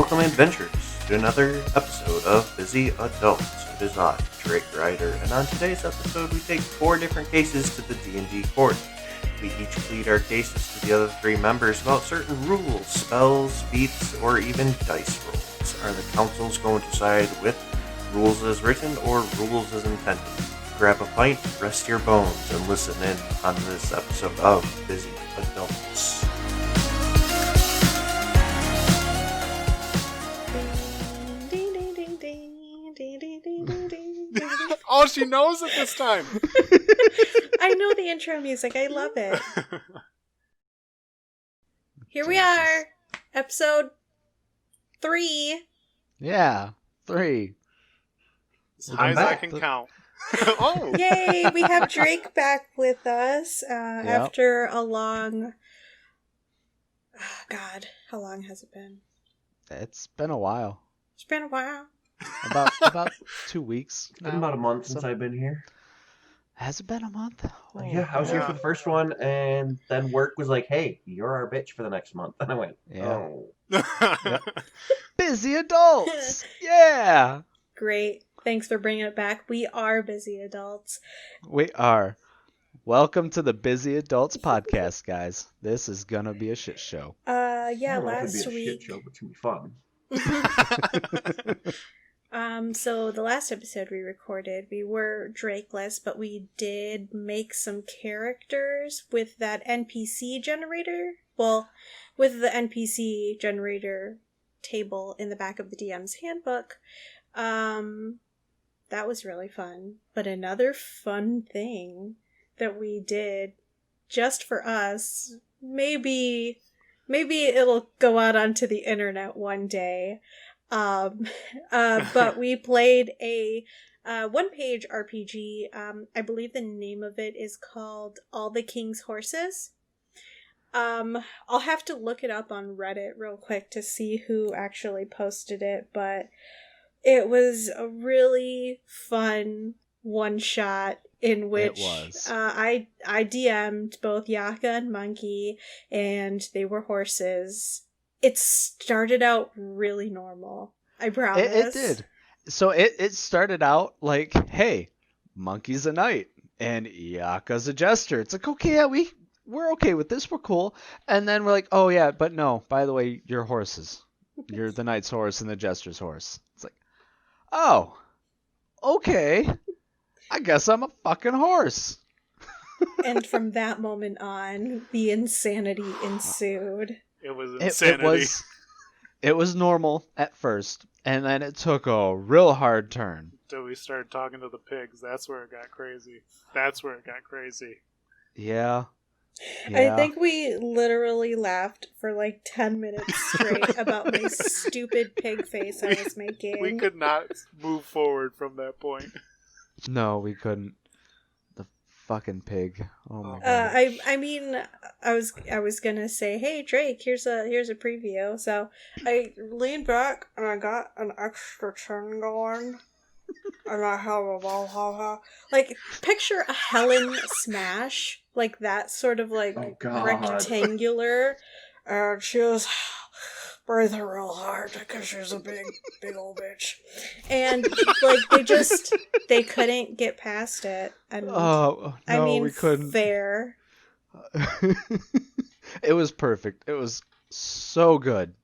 Welcome, adventurers, to another episode of Busy Adults. It is I, Drake Ryder, and on today's episode we take 4 different cases to the D&D Court. We each plead our cases to the other 3 members about certain rules, spells, feats, or even dice rolls. Are the councils going to side with rules as written or rules as intended? Grab a pint, rest your bones, and listen in on this episode of Busy Adults. Oh, she knows it this time. I know the intro music. I love it. Here we are. Episode 3. Yeah, 3. As high as I can count. Oh! Yay! We have Drake back with us after a long... Oh, God, how long has it been? It's been a while. It's been a while. About 2 weeks. It's been about a month since I've been here. Has it been a month? Oh, Yeah, I was here for the first one, and then work was like, hey, you're our bitch for the next month. And I went, oh. Yep. Busy adults! Yeah! Great. Thanks for bringing it back. We are busy adults. We are. Welcome to the Busy Adults podcast, guys. This is gonna be a shit show. Yeah, I don't know if last it'd be a week... shit show, but it's going to be fun. So the last episode we recorded, we were Drakeless, but we did make some characters with that NPC generator. Well, with the NPC generator table in the back of the DM's handbook. That was really fun. But another fun thing that we did just for us, maybe it'll go out onto the internet one day. But we played a 1-page RPG. I believe the name of it is called All the King's Horses. I'll have to look it up on Reddit real quick to see who actually posted it, but it was a really fun one-shot in which I DM'd both Yaka and Monkey, and they were horses. It started out really normal. I promise. It did. So it started out like, hey, Monkey's a knight and Yaka's a jester. It's like, okay, yeah, we're okay with this. We're cool. And then we're like, oh yeah, but no, by the way, you're horses. You're the knight's horse and the jester's horse. It's like, oh, okay. I guess I'm a fucking horse. And from that moment on, the insanity ensued. It was insanity. It was normal at first, and then it took a real hard turn. Until we started talking to the pigs. That's where it got crazy. Yeah. I think we literally laughed for like 10 minutes straight about my stupid pig face I was making. We could not move forward from that point. No, we couldn't. The fucking pig. Oh my god. I mean, I was gonna say, hey Drake, here's a preview. So I leaned back and I got an extra chin going, and I have a like picture a Helen smash, like that sort of like rectangular, and she was breathing real hard because she's a big old bitch, and like they couldn't get past it. And no, I mean, we couldn't. Fair. It was perfect. It was so good.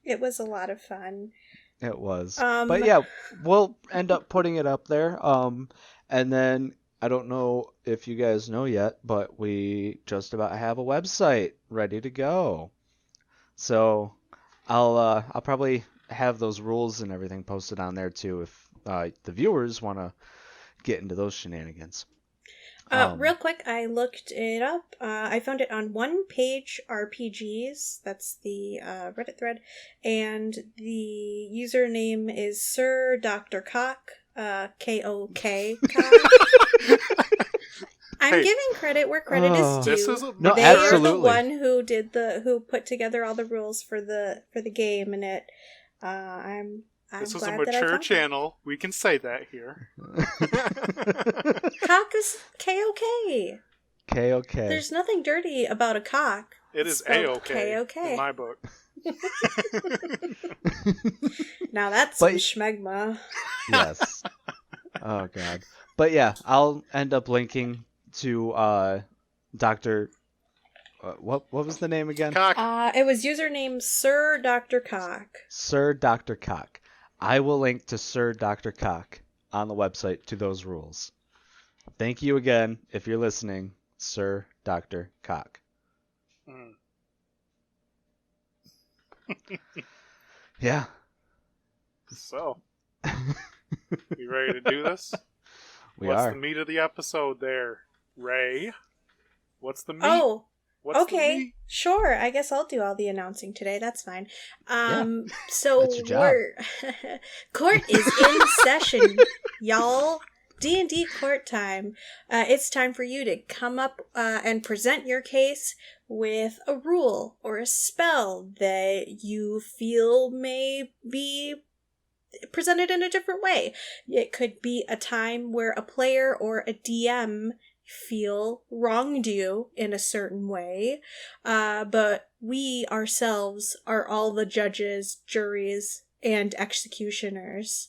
It was a lot of fun. It was. But yeah, we'll end up putting it up there. And then I don't know if you guys know yet, but we just about have a website ready to go. So I'll probably have those rules and everything posted on there too if the viewers want to get into those shenanigans. Real quick, I looked it up. I found it on 1-page RPGs. That's the Reddit thread. And the username is Sir Dr. Cock, K-O-K. I'm giving credit where credit is due. They are the one who put together all the rules for the game, and it. This is a mature channel. We can say that here. Cock is K-O-K. K-O-K. There's nothing dirty about a cock. It is A-OK K-O-K. in my book. Now that's some schmegma. Yes. Oh god. But yeah, I'll end up linking to Dr. What was the name again? Cock. It was username Sir Dr. Cock. Sir Dr. Cock. I will link to Sir Dr. Cock on the website to those rules. Thank you again, if you're listening, Sir Dr. Cock. Yeah. So, you ready to do this? What's the meat of the episode there, Ray? What's the meat? Oh, okay. Sure. I guess I'll do all the announcing today. That's fine. So court is in session, y'all. D&D Court time. It's time for you to come up and present your case with a rule or a spell that you feel may be presented in a different way. It could be a time where a player or a DM feel wronged you in a certain way, but we ourselves are all the judges, juries, and executioners.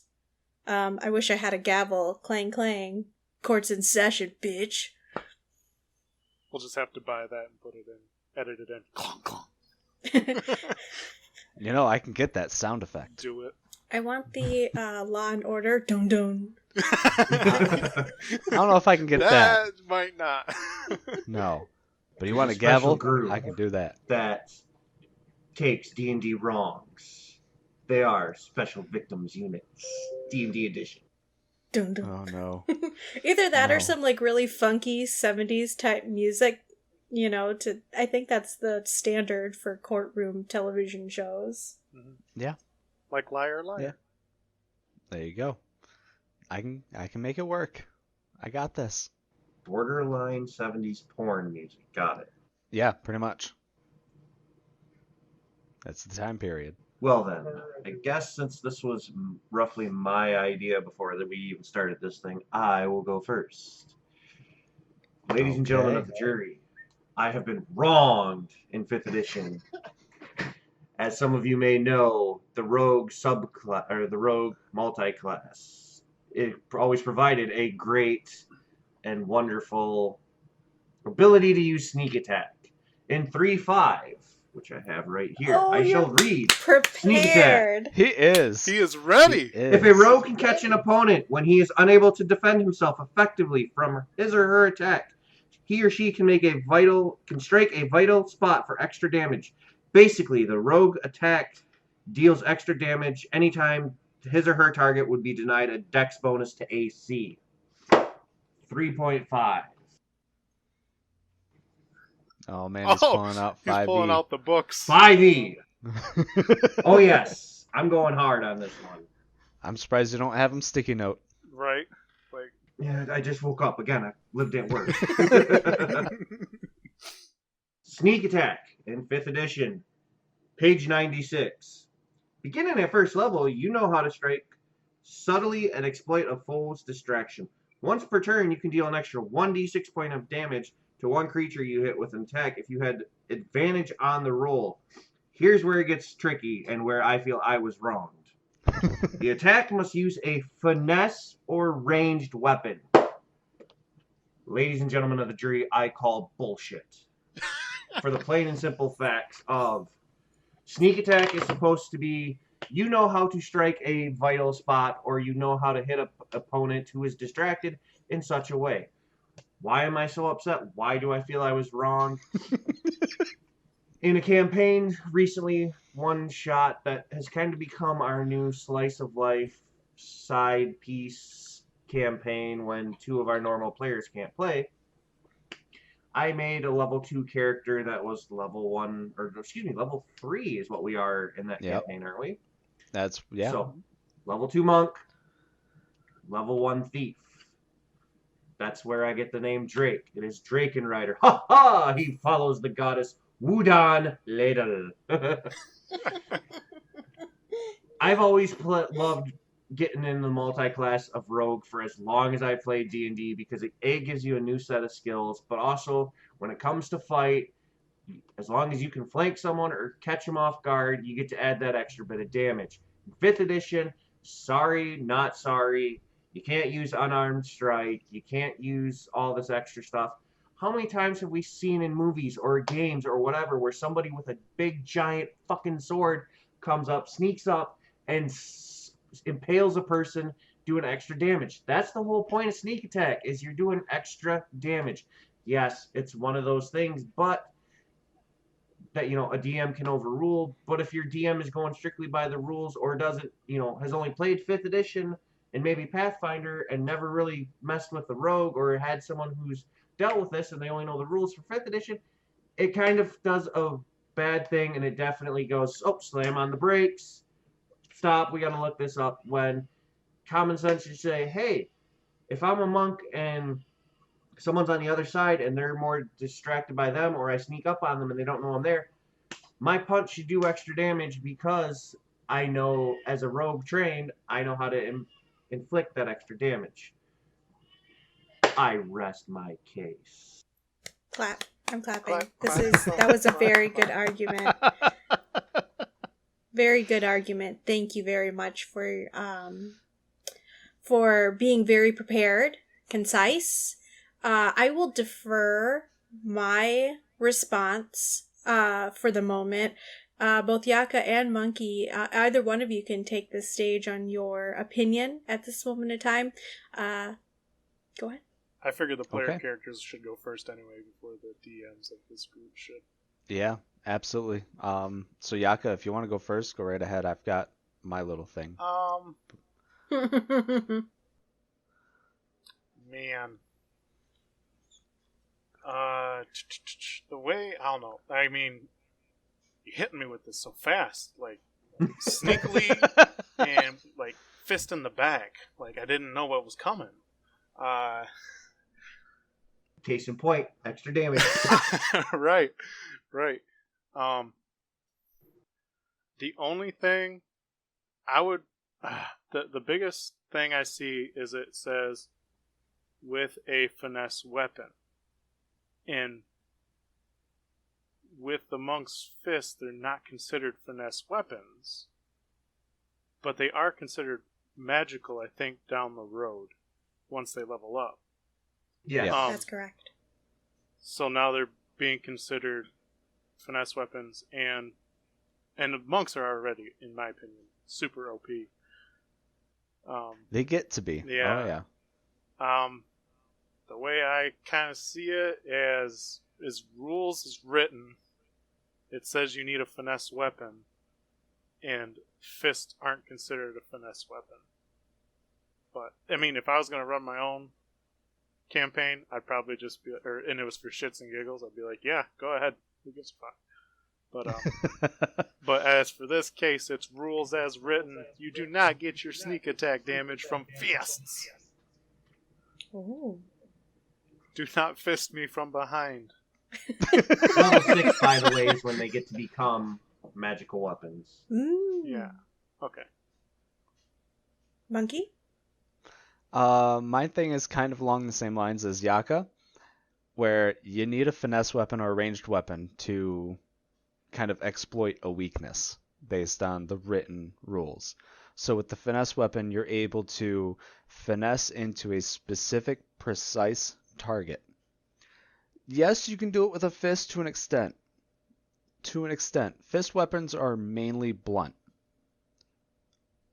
I wish I had a gavel. Clang, clang. Court's in session, bitch. We'll just have to buy that and put it in, edit it in. Clong, clong. I can get that sound effect. Do it. I want the Law and Order dun dun. I don't know if I can get that. That might not. No. But you want a gavel? Group I can do that. That takes D&D wrongs. They are Special Victims Units. D&D Edition. Dun, dun. Oh, no. Either that or some, really funky 70s type music, I think that's the standard for courtroom television shows. Mm-hmm. Yeah. Like Liar, Liar. Yeah. There you go. I can make it work. I got this. Borderline 70s porn music. Got it. Yeah, pretty much. That's the time period. Well then, I guess since this was roughly my idea before that we even started this thing, I will go first. Ladies and gentlemen of the jury, I have been wronged in 5th edition. As some of you may know, the rogue subclass or the rogue multi-class, it always provided a great and wonderful ability to use sneak attack. In 3.5, which I have right here, I shall read sneak attack. He is. He is ready. If a rogue can catch an opponent when he is unable to defend himself effectively from his or her attack, he or she can strike a vital spot for extra damage. Basically, the rogue attack deals extra damage anytime his or her target would be denied a dex bonus to AC. 3.5. Oh man, he's pulling out 5e. He's pulling out the books. 5e. Oh yes, I'm going hard on this one. I'm surprised you don't have him sticky note. Right. Yeah, I just woke up again. I lived at work. Sneak attack in 5th edition, page 96. Beginning at 1st level, you know how to strike subtly and exploit a foe's distraction. Once per turn, you can deal an extra 1d6 point of damage to one creature you hit with an attack if you had advantage on the roll. Here's where it gets tricky and where I feel I was wronged. The attack must use a finesse or ranged weapon. Ladies and gentlemen of the jury, I call bullshit. For the plain and simple facts of sneak attack is supposed to be, you know how to strike a vital spot or you know how to hit an opponent who is distracted in such a way. Why am I so upset? Why do I feel I was wrong? In a campaign recently, one shot that has kind of become our new slice of life side piece campaign when 2 of our normal players can't play, I made a level 2 character that was level 3 is what we are in that campaign, aren't we? So, level 2 monk, level 1 thief. That's where I get the name Drake. It is Drakenrider. Ha ha! He follows the goddess Wudan Ladle. I've always loved getting in the multi-class of rogue for as long as I played D&D because it gives you a new set of skills, but also when it comes to fight, As long as you can flank someone or catch them off guard, you get to add that extra bit of damage. In 5th edition, sorry, not sorry. You can't use unarmed strike. You can't use all this extra stuff. How many times have we seen in movies or games or whatever where somebody with a big giant fucking sword comes up, sneaks up, and impales a person doing extra damage? That's the whole point of sneak attack, is you're doing extra damage. Yes, it's one of those things, but that, you know, a DM can overrule. But if your DM is going strictly by the rules, or doesn't, you know, has only played 5th edition and maybe Pathfinder and never really messed with the rogue, or had someone who's dealt with this and they only know the rules for 5th edition, it kind of does a bad thing, and it definitely goes, oh, slam on the brakes, stop, we got to look this up. When common sense should say, hey, if I'm a monk and someone's on the other side and they're more distracted by them, or I sneak up on them and they don't know I'm there, my punch should do extra damage, because I know, as a rogue trained, I know how to inflict that extra damage. I rest my case. Clap. I'm clapping. Clap, That was a very good argument. Very good argument. Thank you very much for being very prepared, concise. I will defer my response for the moment. Both Yaka and Monkey, either one of you can take the stage on your opinion at this moment in time. Go ahead. I figured the player characters should go first anyway before the DMs of this group should. Yeah, absolutely. So Yaka, if you want to go first, go right ahead. I've got my little thing. Man. The way, I don't know. I mean, you hitting me with this so fast, like sneakily and like fist in the back, like I didn't know what was coming. Case in point, extra damage. Right. The only thing I would, the biggest thing I see is it says with a finesse weapon, and with the monk's fist, they're not considered finesse weapons, but they are considered magical, I think, down the road once they level up. Yeah, that's correct. So now they're being considered finesse weapons, and the monks are already, in my opinion, super OP. They get to be. Yeah. Oh yeah. The way I kind of see it as rules is written, it says you need a finesse weapon, and fists aren't considered a finesse weapon. But I mean, if I was going to run my own campaign, I'd probably just be, and it was for shits and giggles, I'd be like, yeah, go ahead, who gives a fuck? But but as for this case, it's rules as written. You do not get your sneak attack damage from fists. Oh. Do not fist me from behind. Level 6, by the way, is when they get to become magical weapons. Yeah. Okay. Monkey? My thing is kind of along the same lines as Yaka, where you need a finesse weapon or a ranged weapon to kind of exploit a weakness based on the written rules. So with the finesse weapon, you're able to finesse into a specific, precise target. Yes, you can do it with a fist to an extent. Fist weapons are mainly blunt.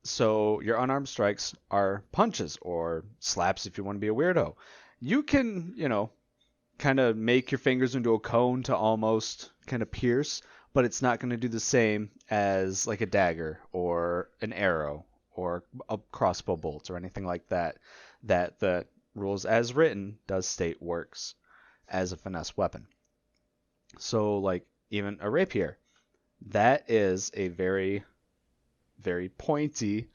So your unarmed strikes are punches or slaps if you want to be a weirdo. You can, kind of make your fingers into a cone to almost kind of pierce, but it's not going to do the same as like a dagger or an arrow or a crossbow bolt or anything like that, that the rules as written does state works as a finesse weapon. So like even a rapier, that is a very, very pointy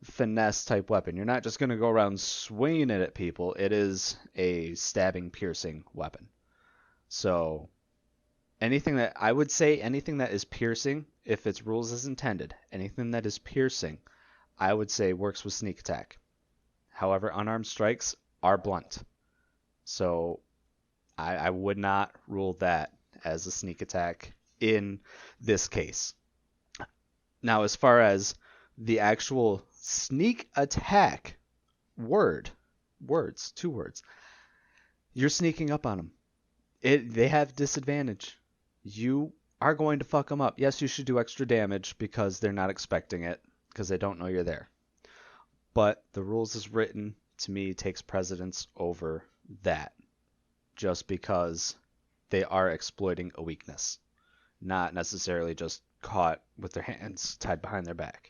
finesse type weapon. You're not just going to go around swinging it at people. It is a stabbing, piercing weapon. So anything that is piercing, if its rules as intended, anything that is piercing, I would say works with sneak attack. However, unarmed strikes are blunt. So I would not rule that as a sneak attack in this case. Now, as far as the actual sneak attack words, 2 words, you're sneaking up on them. They have disadvantage. You are going to fuck them up. Yes, you should do extra damage because they're not expecting it, because they don't know you're there. But the rules as written, to me, takes precedence over that, just because they are exploiting a weakness, not necessarily just caught with their hands tied behind their back.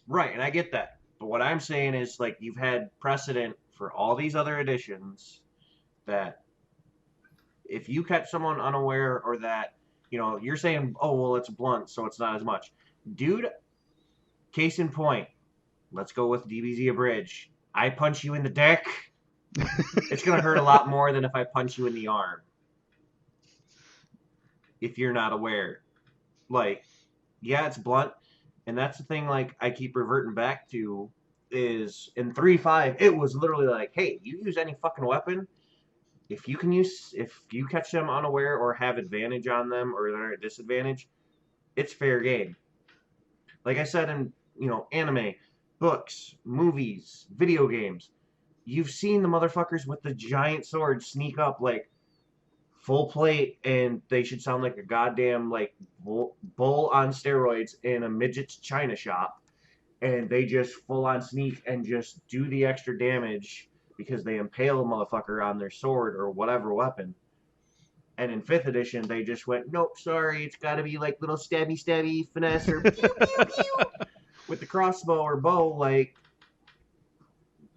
Right, and I get that. But what I'm saying is, like, you've had precedent for all these other editions that if you catch someone unaware, or that, you know, you're saying, oh, well, it's blunt, so it's not as much. Dude, case in point, let's go with DBZ Abridged. I punch you in the dick, it's going to hurt a lot more than if I punch you in the arm. If you're not aware. Like, yeah, it's blunt. And that's the thing, like, I keep reverting back to, is in 3.5, it was literally like, hey, you use any fucking weapon, if you catch them unaware or have advantage on them, or they're at disadvantage, it's fair game. Like I said, in, you know, anime, books, movies, video games, you've seen the motherfuckers with the giant swords sneak up, like, full plate, and they should sound like a goddamn, like, bull on steroids in a midget's china shop, and they just full on sneak and just do the extra damage because they impale a motherfucker on their sword or whatever weapon. And in 5th edition, they just went, nope, sorry, it's got to be like little stabby finesse or pew pew pew with the crossbow or bow. Like,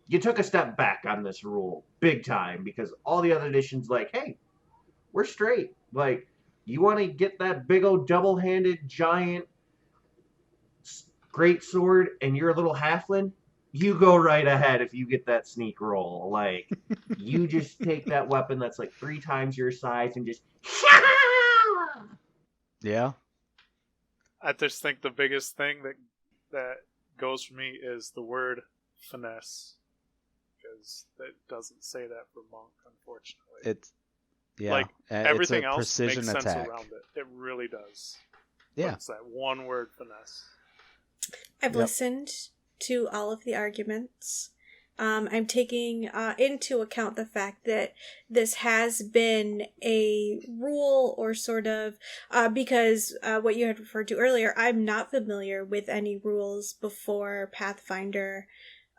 you took a step back on this rule big time, because all the other editions, like, hey, we're straight. Like, you want to get that big old double-handed giant great sword and you're a little halfling, you go right ahead if you get that sneak roll. Like, you just take that weapon that's like 3 times your size and just... Yeah. I just think the biggest thing that goes for me is the word finesse. Because it doesn't say that for Monk, unfortunately. It's... Yeah, like, everything it's a else precision makes sense attack. around it. It really does. Yeah. But it's that one word finesse. I've listened to all of the arguments. I'm taking into account the fact that this has been a rule, or sort of, because what you had referred to earlier, I'm not familiar with any rules before Pathfinder.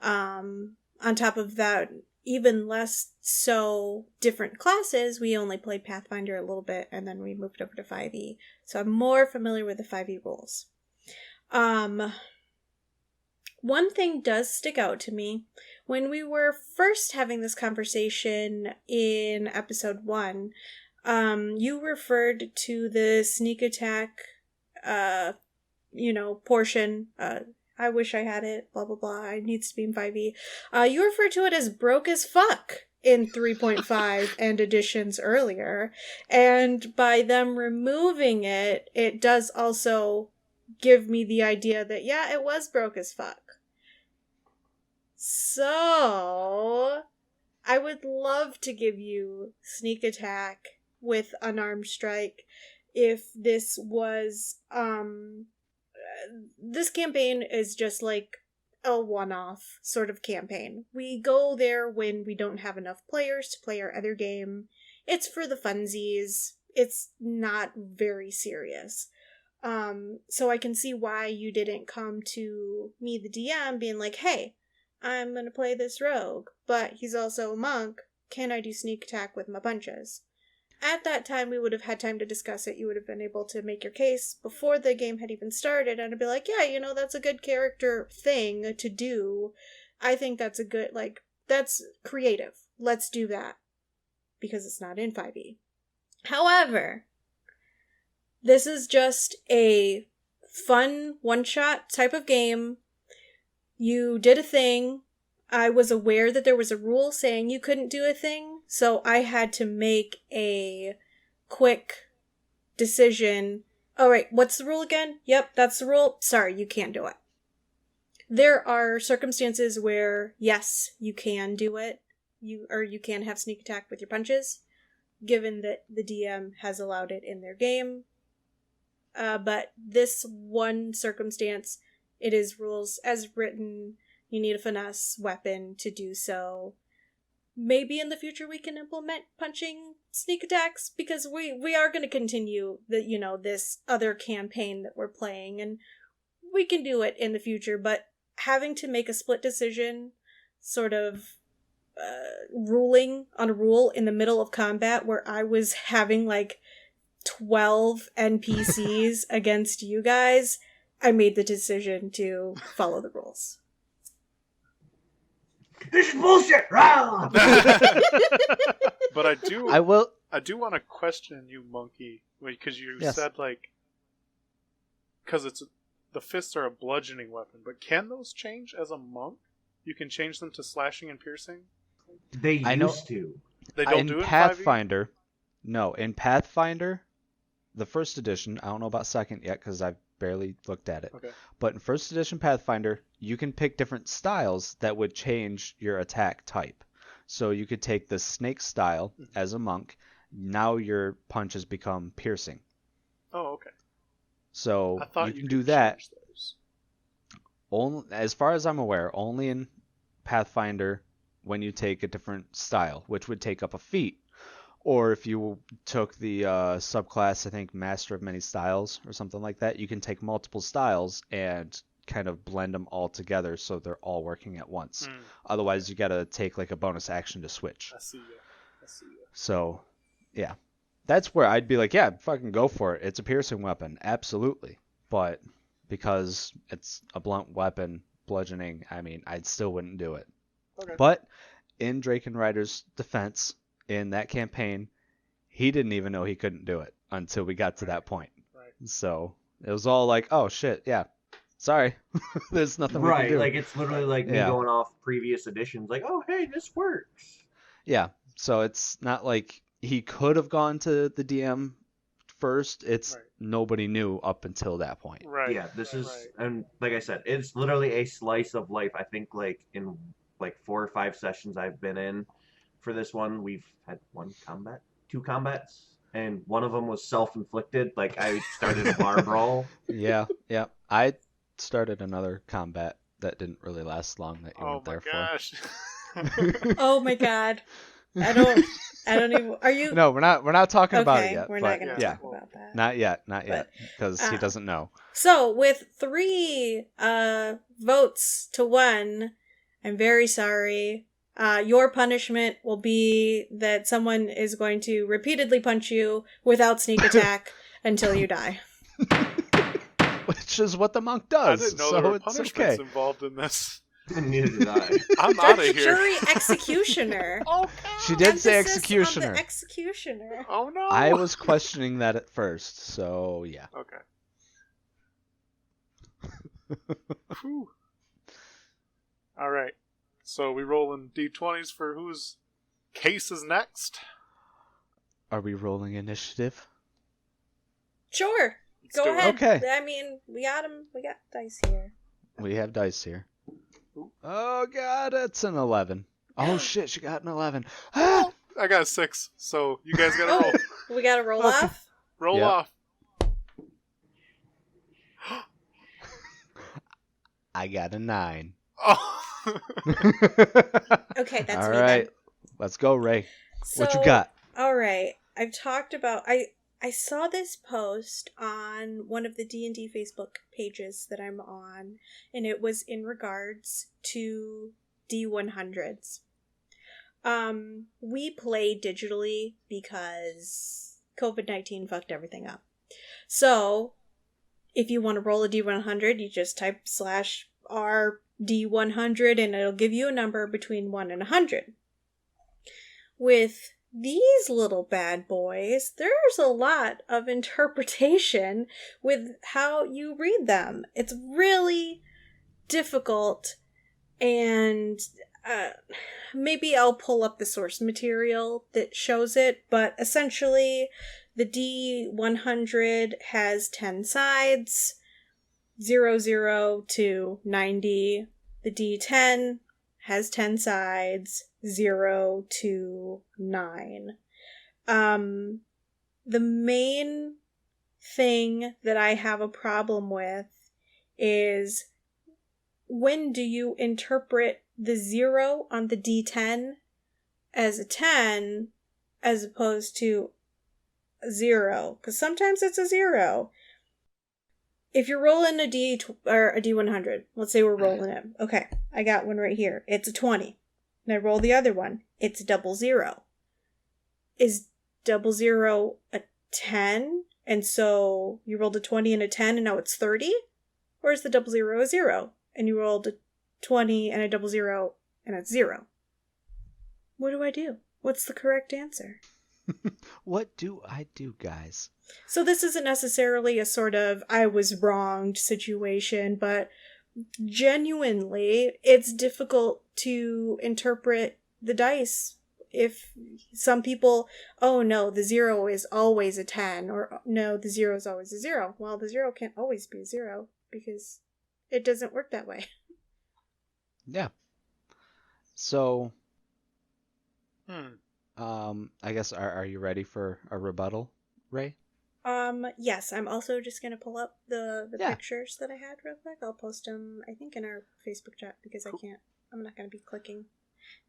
On top of that, even less so different classes, we only played Pathfinder a little bit, and then we moved over to 5e. So I'm more familiar with the 5e rules. One thing does stick out to me. When we were first having this conversation in episode 1, you referred to the sneak attack, portion. I wish I had it, blah, blah, blah. It needs to be in 5e. You referred to it as broke as fuck in 3.5 and editions earlier. And by them removing it, it does also give me the idea that, yeah, it was broke as fuck. So, I would love to give you sneak attack with unarmed strike if this was, this campaign is just like a one-off sort of campaign. We go there when we don't have enough players to play our other game. It's for the funsies. It's not very serious. So I can see why you didn't come to me, the DM, being like, hey, I'm gonna play this rogue, but he's also a monk. Can I do sneak attack with my punches? At that time, we would have had time to discuss it. You would have been able to make your case before the game had even started, and I'd be like, yeah, that's a good character thing to do. I think that's a good, that's creative. Let's do that. Because it's not in 5e. However, this is just a fun one-shot type of game. You did a thing. I was aware that there was a rule saying you couldn't do a thing, so I had to make a quick decision. All right, what's the rule again? Yep, that's the rule. Sorry, you can't do it. There are circumstances where, yes, you can do it. You can have sneak attack with your punches. given that the DM has allowed it in their game. But this one circumstance, it is rules as written. You need a finesse weapon to do so. Maybe in the future we can implement punching sneak attacks, because we are going to continue this other campaign that we're playing, and we can do it in the future. But having to make a split decision, sort of ruling on a rule in the middle of combat, where I was having like 12 NPCs against you guys, I made the decision to follow the rules. This is bullshit! But I do want to question you, Monkey, because you said because the fists are a bludgeoning weapon, but can those change as a monk? You can change them to slashing and piercing? They used to. They don't do it in Pathfinder. No, in Pathfinder, the first edition, I don't know about second yet because I've barely looked at it. Okay. But in first edition Pathfinder, you can pick different styles that would change your attack type. So you could take the snake style as a monk. Now your punches become piercing. Oh, okay. So you can do that. Only, as far as I'm aware, only in Pathfinder when you take a different style, which would take up a feat. Or if you took the subclass, I think Master of Many Styles or something like that, you can take multiple styles and kind of blend them all together so they're all working at once. Otherwise, you got to take like a bonus action to switch. I see you. So, yeah. That's where I'd be like, yeah, fucking go for it. It's a piercing weapon. Absolutely. But because it's a blunt weapon, bludgeoning, I mean, I still wouldn't do it. Okay. But in Drake and Ryder's defense, in that campaign, he didn't even know he couldn't do it until we got to that point. Right. So it was all like, oh shit, yeah, sorry, there's nothing we can do. Like it's literally like me going off previous editions, like, oh hey, this works. Yeah, so it's not like he could have gone to the DM first. It's nobody knew up until that point. Right. Yeah, this is, and like I said, it's literally a slice of life. I think like in like 4 or 5 sessions I've been in. For this one, we've had 2 combats, and one of them was self-inflicted. Like, I started a bar brawl. Yeah. I started another combat that didn't really last long that you weren't there gosh. for. Oh my god. I don't even, are you? No, we're not talking about it yet. We're not going to talk about that. Not yet, because he doesn't know. So, with 3 votes to 1, I'm very sorry. Your punishment will be that someone is going to repeatedly punch you without sneak attack until you die. Which is what the monk does. I didn't know there were punishments involved in this. Neither did I. I'm out of here. Jury executioner. Oh, God. She did say executioner. On the executioner. Oh no. I was questioning that at first, so yeah. Okay. Whew. All right. So we rolling d20s for whose case is next? Are we rolling initiative? Sure. Let's Go do it. ahead. Okay. I mean, we got them. We got dice here. We have dice here. Ooh. Oh god, it's an 11. Oh shit, she got an 11. I got a 6, so you guys gotta roll. We gotta roll off? Roll off. I got a 9. Oh. Okay, that's all me right. then. Let's go, Ray. So, what you got? All right. I've talked about... I saw this post on one of the D&D Facebook pages that I'm on, and it was in regards to D100s. We play digitally because COVID-19 fucked everything up. So, if you want to roll a D100, you just type /R D100 and it'll give you a number between 1 and 100. With these little bad boys, there's a lot of interpretation with how you read them. It's really difficult, and maybe I'll pull up the source material that shows it, but essentially the D100 has 10 sides, 00 to 90. The D10 has 10 sides, 0 to 9. The main thing that I have a problem with is, when do you interpret the 0 on the D10 as a 10 as opposed to a 0? Because sometimes it's a 0. If you're rolling a D100, let's say we're rolling it. Okay, I got one right here. It's a 20. And I roll the other one. It's a 00. Is 00 a 10? And so you rolled a 20 and a 10 and now it's 30? Or is the 00 a 0? And you rolled a 20 and a 00 and it's 0? What do I do? What's the correct answer? What do I do, guys? So this isn't necessarily a sort of I was wronged situation, but genuinely, it's difficult to interpret the dice. If some people, oh no, the 0 is always a 10, or no, the 0 is always a 0. Well, the 0 can't always be a 0 because it doesn't work that way. Yeah. So, Hmm. I guess are you ready for a rebuttal, Ray? Yes, I'm also just gonna pull up the Yeah. pictures that I had real quick. I'll post them, I think, in our Facebook chat because I'm not gonna be clicking.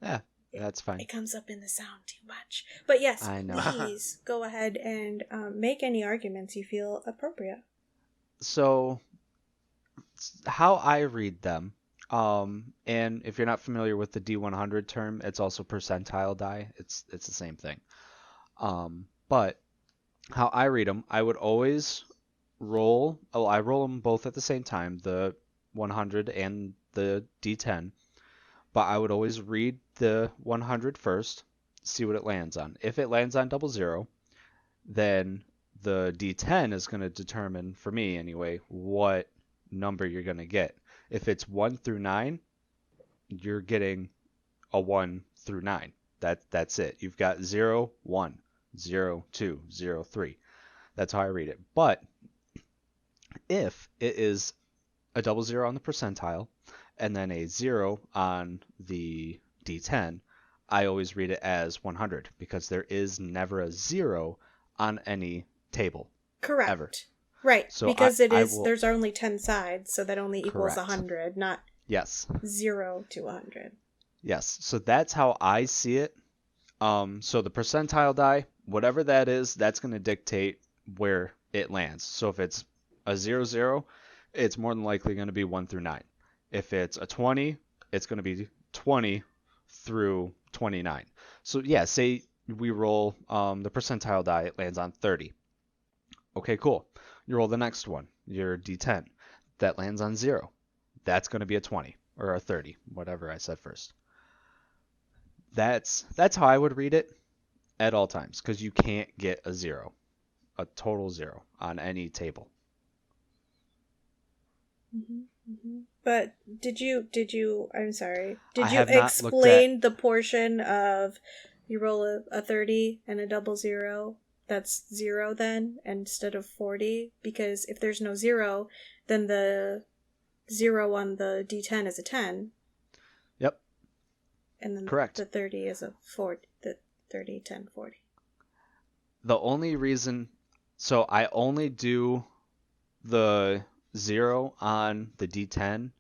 Yeah, that's fine. It comes up in the sound too much. But yes, I know. please go ahead and make any arguments you feel appropriate. So, how I read them, and if you're not familiar with the D100 term, it's also percentile die. It's the same thing. But how I read them, I would always roll. Oh, I roll them both at the same time, the 100 and the D10. But I would always read the 100 first, see what it lands on. If it lands on 00, then the D10 is going to determine, for me anyway, what number you're going to get. If it's 1 through 9, you're getting a 1 through 9. That's it. You've got 0, 1, 0, 2, 0, 3. That's how I read it. But if it is a 00 on the percentile and then a 0 on the D10, I always read it as 100 because there is never a 0 on any table. Correct. Ever. Right, So because there's only 10 sides, so that only equals Correct. 100, not Yes. 0 to 100. Yes. So that's how I see it. So the percentile die, whatever that is, that's going to dictate where it lands. So if it's a 00, it's more than likely going to be 1 through 9. If it's a 20, it's going to be 20 through 29. So yeah, say we roll the percentile die, it lands on 30. Okay, cool. You roll the next one, your D10. That lands on 0. That's going to be a 20 or a 30, whatever I said first. That's how I would read it at all times, because you can't get a 0, a total 0 on any table. But did you? I'm sorry. Did I you have not explain the portion of you roll a 30 and a 00? That's 0 then instead of 40, because if there's no 0, then the 0 on the D10 is a 10. Yep. And then Correct. the 30 is a 40. The 30, 10, 40. The only reason, so I only do the 0 on the D10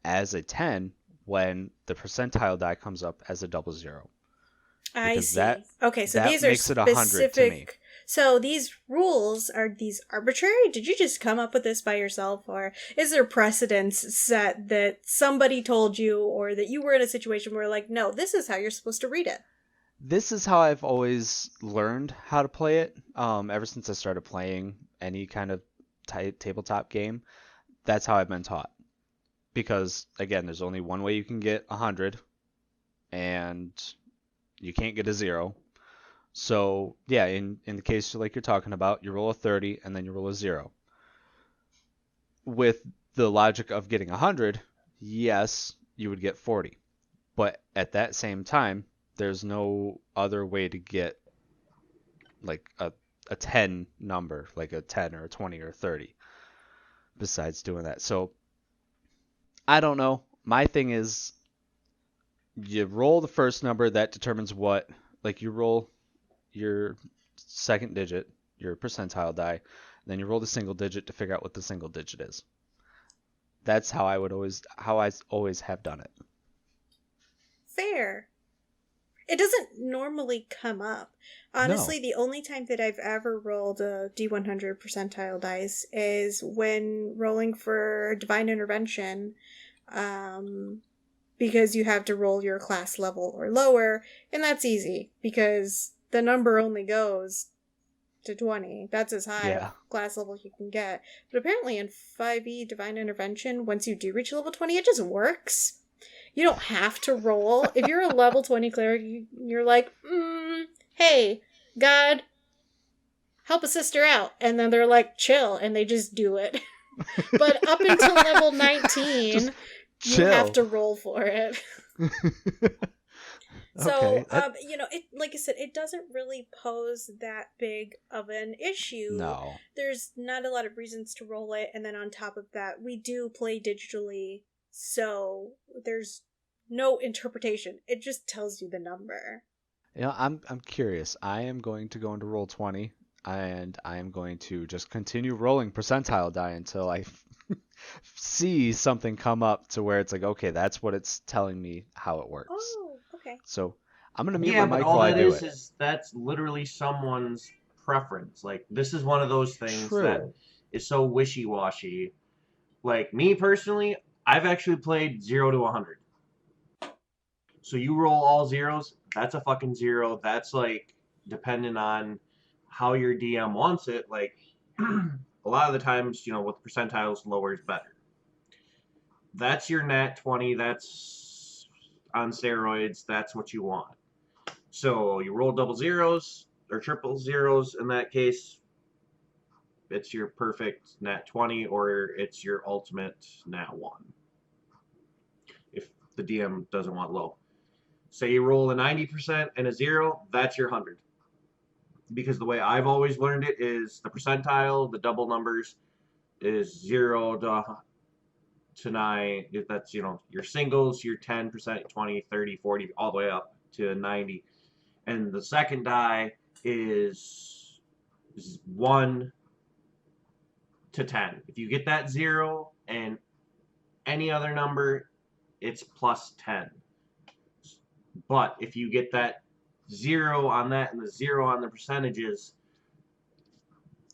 as a 10 when the percentile die comes up as a 00. I Because see. Okay, so that these are makes it 100 specific. to me. So these rules, are these arbitrary? Did you just come up with this by yourself, or is there precedence set that somebody told you, or that you were in a situation where like, no, this is how you're supposed to read it? This is how I've always learned how to play it. Ever since I started playing any kind of tabletop game, that's how I've been taught. Because again, there's only one way you can get 100, and you can't get a 0. So yeah, in the case like you're talking about, you roll a 30 and then you roll a 0. With the logic of getting 100, yes, you would get 40. But at that same time, there's no other way to get like a 10 number, like a 10 or a 20 or a 30, besides doing that. So I don't know. My thing is, you roll the first number, that determines what, like you your second digit, your percentile die, and then you roll the single digit to figure out what the single digit is. That's how I always have done it. Fair. It doesn't normally come up. Honestly, No. The only time that I've ever rolled a D100 percentile dice is when rolling for Divine Intervention, because you have to roll your class level or lower, and that's easy, because the number only goes to 20. That's as high Yeah. of class level you can get. But apparently in 5e Divine Intervention, once you do reach level 20, it just works. You don't have to roll. If you're a level 20 cleric, you're like, hey, God, help a sister out. And then they're like, chill, and they just do it. But up until level 19, you have to roll for it. So, it, like I said, it doesn't really pose that big of an issue. No. There's not a lot of reasons to roll it, and then on top of that, we do play digitally, so there's no interpretation. It just tells you the number. I'm curious. I am going to go into Roll20, and I am going to just continue rolling percentile die until I see something come up to where it's like, okay, that's what it's telling me how it works. Oh, okay. So I'm gonna mute my mic while all I that do is it. that's literally someone's preference. Like, this is one of those things True. that is so wishy-washy. Like, me personally, I've actually played 0 to 100. So you roll all zeros, that's a fucking 0. That's, like, depending on how your DM wants it. Like, a lot of the times, with percentiles, lower is better. That's your nat 20. That's on steroids. That's what you want. So you roll double zeros or triple zeros. In that case, it's your perfect nat 20, or it's your ultimate nat 1. If the DM doesn't want low. Say you roll a 90% and a 0, that's your 100. Because the way I've always learned it is the percentile, the double numbers, is 0 to 9. If that's, your singles, your 10%, 20, 30, 40, all the way up to 90. And the second die is 1 to 10. If you get that 0 and any other number, it's plus 10. But if you get that 0 on that and the 0 on the percentages,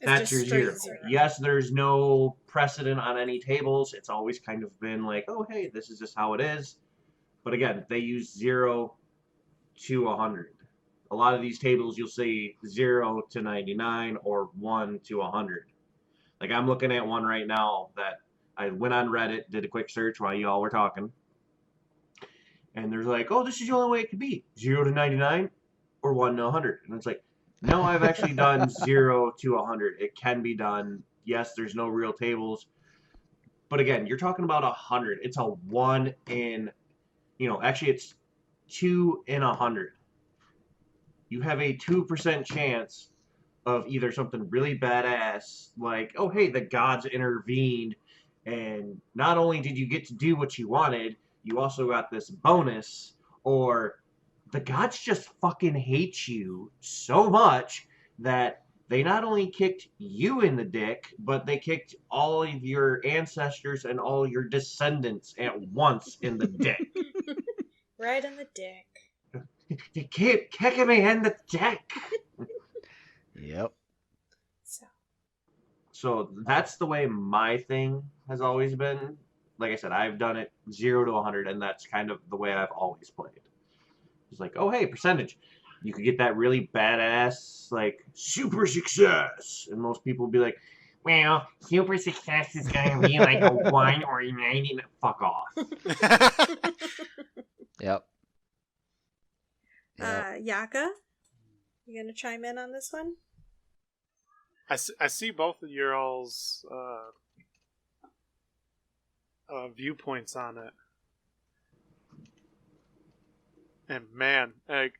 that's your 0. Yes, there's no precedent on any tables. It's always kind of been like, oh, hey, this is just how it is. But again, they use 0 to 100. A lot of these tables, you'll see 0 to 99 or 1 to 100. Like, I'm looking at one right now that I went on Reddit, did a quick search while you all were talking. And there's like, oh, this is the only way it could be. 0 to 99 or 1 to 100. And it's like, no, I've actually done 0 to 100. It can be done. Yes, there's no real tables. But again, you're talking about 100. It's a 1 in, actually it's 2 in 100. You have a 2% chance of either something really badass, like, oh, hey, the gods intervened, and not only did you get to do what you wanted, you also got this bonus, or the gods just fucking hate you so much that they not only kicked you in the dick, but they kicked all of your ancestors and all your descendants at once in the dick. Right in the dick. You keep kicking me in the dick. Yep. So that's the way my thing has always been. Like I said, I've done it 0 to 100, and that's kind of the way I've always played. It's like, oh, hey, percentage. You could get that really badass, like, super success. And most people would be like, well, super success is going to be like a 1 or a 90. Fuck off. Yep. Yaka, you gonna chime in on this one? I see both of your all's viewpoints on it, and man, like,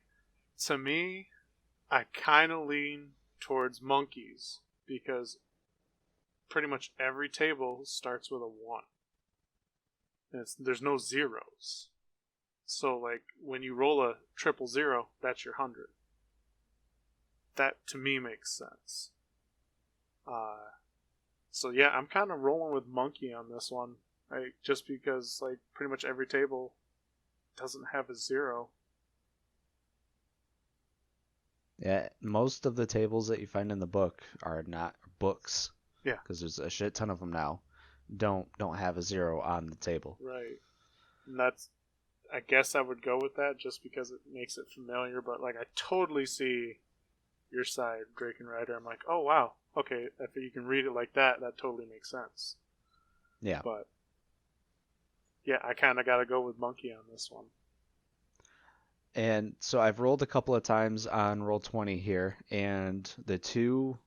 to me, I kind of lean towards monkeys, because pretty much every table starts with a 1. And there's no zeros. So, like, when you roll a 000, that's your 100. that to me makes sense. So yeah, I'm kind of rolling with monkey on this one, right? Just because like pretty much every table doesn't have a 0. Yeah, most of the tables that you find in the book are not books. Yeah. Because there's a shit ton of them now. Don't have a 0 on the table. Right. And that's, I guess I would go with that just because it makes it familiar, but like I totally see your side, Drake and Ryder. I'm like, oh wow, okay, if you can read it like that, that totally makes sense. Yeah. But yeah, I kind of got to go with monkey on this one. And so I've rolled a couple of times on Roll20 here, and the two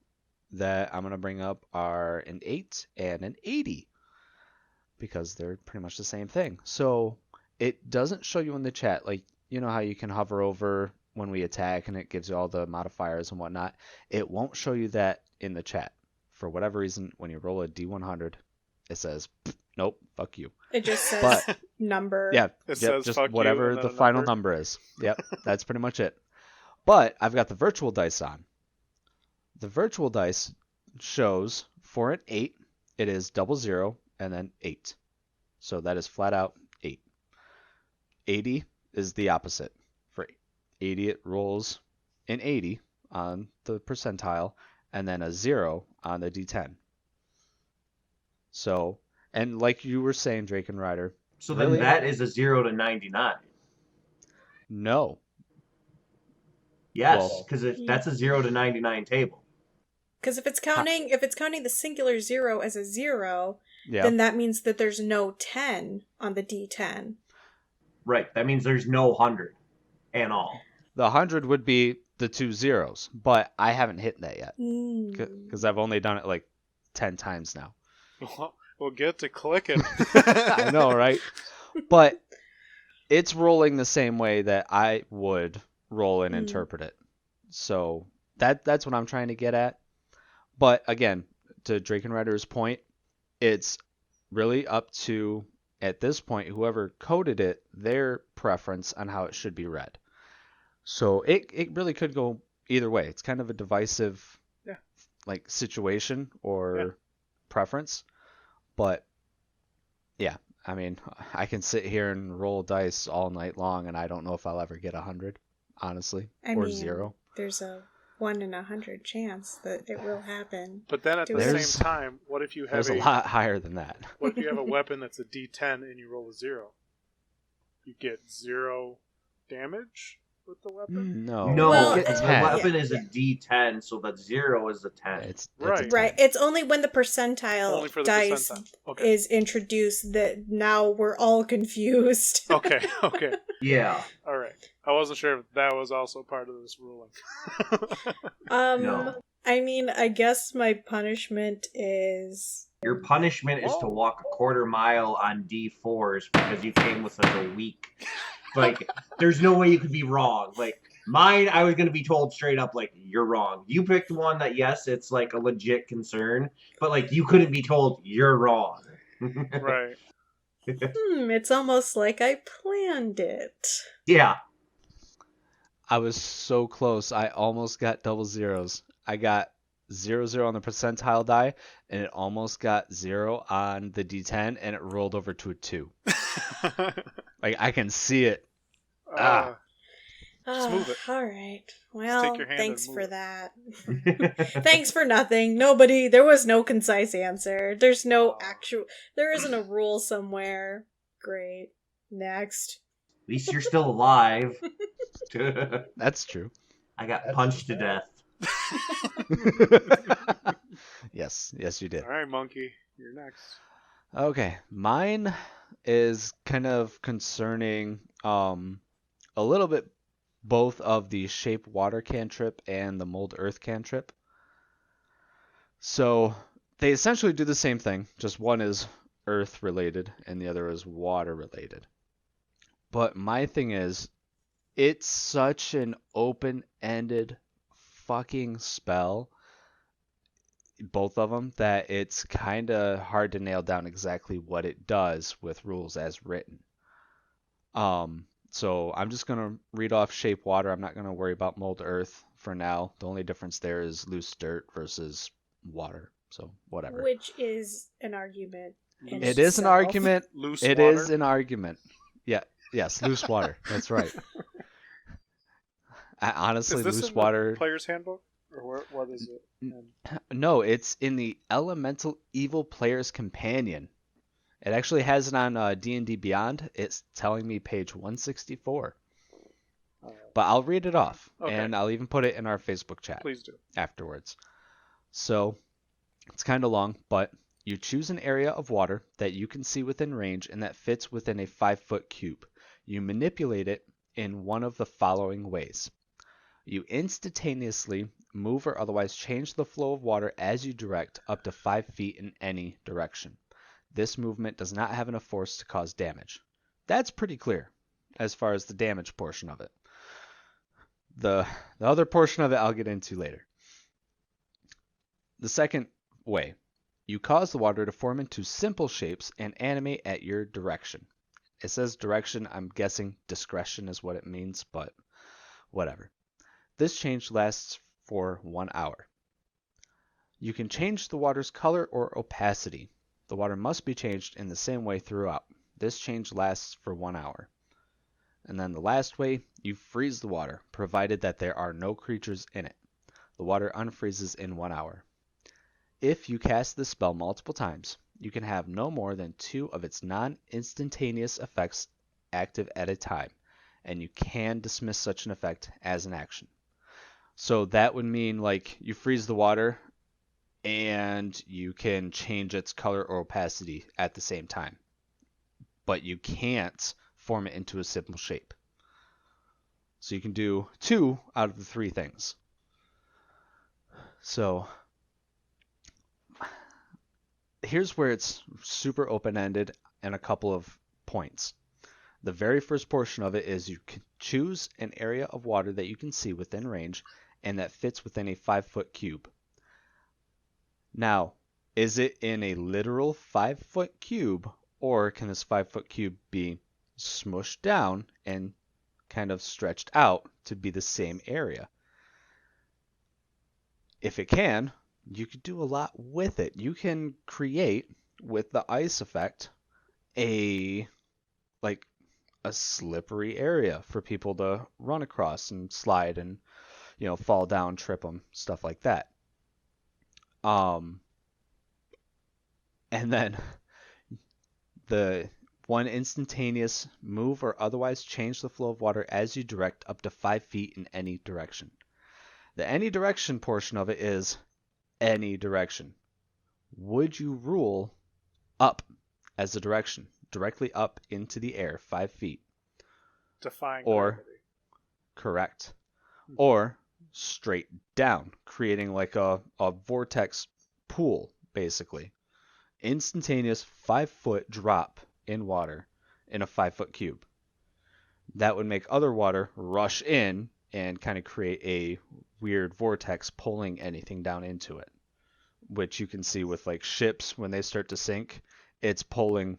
that I'm going to bring up are an 8 and an 80 because they're pretty much the same thing. So it doesn't show you in the chat, like, you know how you can hover over when we attack and it gives you all the modifiers and whatnot. It won't show you that in the chat. For whatever reason, when you roll a D100, it says, nope, fuck you. It just says number. Yeah, It says just fuck you whatever and then the a final number. number is. Yep, that's pretty much it. But I've got the virtual dice on. The virtual dice shows for an 8, it is 00 and then 8. So that is flat out 8. 80 is the opposite. For 80, it rolls an 80 on the percentile and then a 0 on the D10. So, and like you were saying, Drake and Ryder. So then really, that is a 0 to 99. No. Yes, Well, because that's a 0 to 99 table. Because if it's counting the singular 0 as a 0, yeah. then that means that there's no 10 on the D10. Right. That means there's no 100 and all. The 100 would be the 2 zeros, but I haven't hit that yet because I've only done it like 10 times now. We'll get to clicking. I know, right? But it's rolling the same way that I would roll and interpret it. So that's what I'm trying to get at. But again, to Drake and Ryder's point, it's really up to, at this point, whoever coded it, their preference on how it should be read. So it really could go either way. It's kind of a divisive like situation or preference. But yeah, I mean, I can sit here and roll dice all night long, and I don't know if I'll ever get 100, honestly, or 0. There's a 1 in 100 chance that it will happen. But then at the same time, what if you have there's a lot higher than that? What if you have a weapon that's a D10 and you roll a 0? You get 0 damage with the weapon? No. Well, the weapon is a D10, so that 0 is a 10. It's right. Right. It's only when the percentile dice is introduced that now we're all confused. Okay. Yeah. All right. I wasn't sure if that was also part of this ruling. No. I mean, I guess my punishment is... Your punishment is to walk a quarter mile on D4s because you came with such a weak... Like, there's no way you could be wrong. Like, mine, I was going to be told straight up, like, you're wrong. You picked one that, yes, it's, like, a legit concern, but, like, you couldn't be told you're wrong. Right. It's almost like I planned it. Yeah. I was so close. I almost got double zeros. I got 0 on the percentile die, and it almost got 0 on the D10, and it rolled over to a 2. Like, I can see it. Just move it. All right. Well, thanks for it. that. Thanks for nothing. There was no concise answer. There isn't a rule somewhere. Great. Next. At least you're still alive. That's true. I got punched to death. Yes, you did. All right, Monkey, you're next. Okay, mine is kind of concerning a little bit both of the Shape Water cantrip and the Mold Earth cantrip. So they essentially do the same thing, just one is Earth related and the other is water related. But my thing is, it's such an open-ended fucking spell, both of them, that it's kind of hard to nail down exactly what it does with rules as written. So I'm just going to read off shape water. I'm not going to worry about mold earth for now. The only difference there is loose dirt versus water. So whatever. Which is an argument. It is an argument. Loose It water? is an argument. Yeah. Yes, loose water. That's right. Honestly, is this loose in water. The player's handbook, or what is it? No, it's in the Elemental Evil Player's Companion. It actually has it on D&D Beyond. It's telling me page 164. But I'll read it off, and I'll even put it in our Facebook chat. Please do. Afterwards. So, it's kind of long, but you choose an area of water that you can see within range and that fits within a 5-foot cube. You manipulate it in one of the following ways. You instantaneously move or otherwise change the flow of water as you direct up to 5 feet in any direction. This movement does not have enough force to cause damage. That's pretty clear as far as the damage portion of it. The other portion of it I'll get into later. The second way, you cause the water to form into simple shapes and animate at your direction. It says direction, I'm guessing discretion is what it means, but whatever. This change lasts for 1 hour. You can change the water's color or opacity. The water must be changed in the same way throughout. This change lasts for 1 hour. And then the last way, you freeze the water, provided that there are no creatures in it. The water unfreezes in 1 hour. If you cast this spell multiple times, you can have no more than 2 of its non-instantaneous effects active at a time, and you can dismiss such an effect as an action. So that would mean like you freeze the water and you can change its color or opacity at the same time. But you can't form it into a simple shape. So you can do 2 out of the 3 things. So here's where it's super open-ended and a couple of points. The very first portion of it is you can choose an area of water that you can see within range and that fits within a 5-foot cube. Now, is it in a literal 5-foot cube, or can this 5-foot cube be smushed down and kind of stretched out to be the same area? If it can, you could do a lot with it. You can create, with the ice effect, a slippery area for people to run across and slide and, fall down, trip them, stuff like that. And then the one instantaneous move or otherwise change the flow of water as you direct up to 5 feet in any direction. The any direction portion of it is any direction. Would you rule up as the direction, directly up into the air 5 feet? Defying gravity. Correct. Or straight down, creating like a vortex pool, basically. Instantaneous 5-foot drop in water in a 5-foot cube. That would make other water rush in and kind of create a weird vortex pulling anything down into it, which you can see with like ships when they start to sink, it's pulling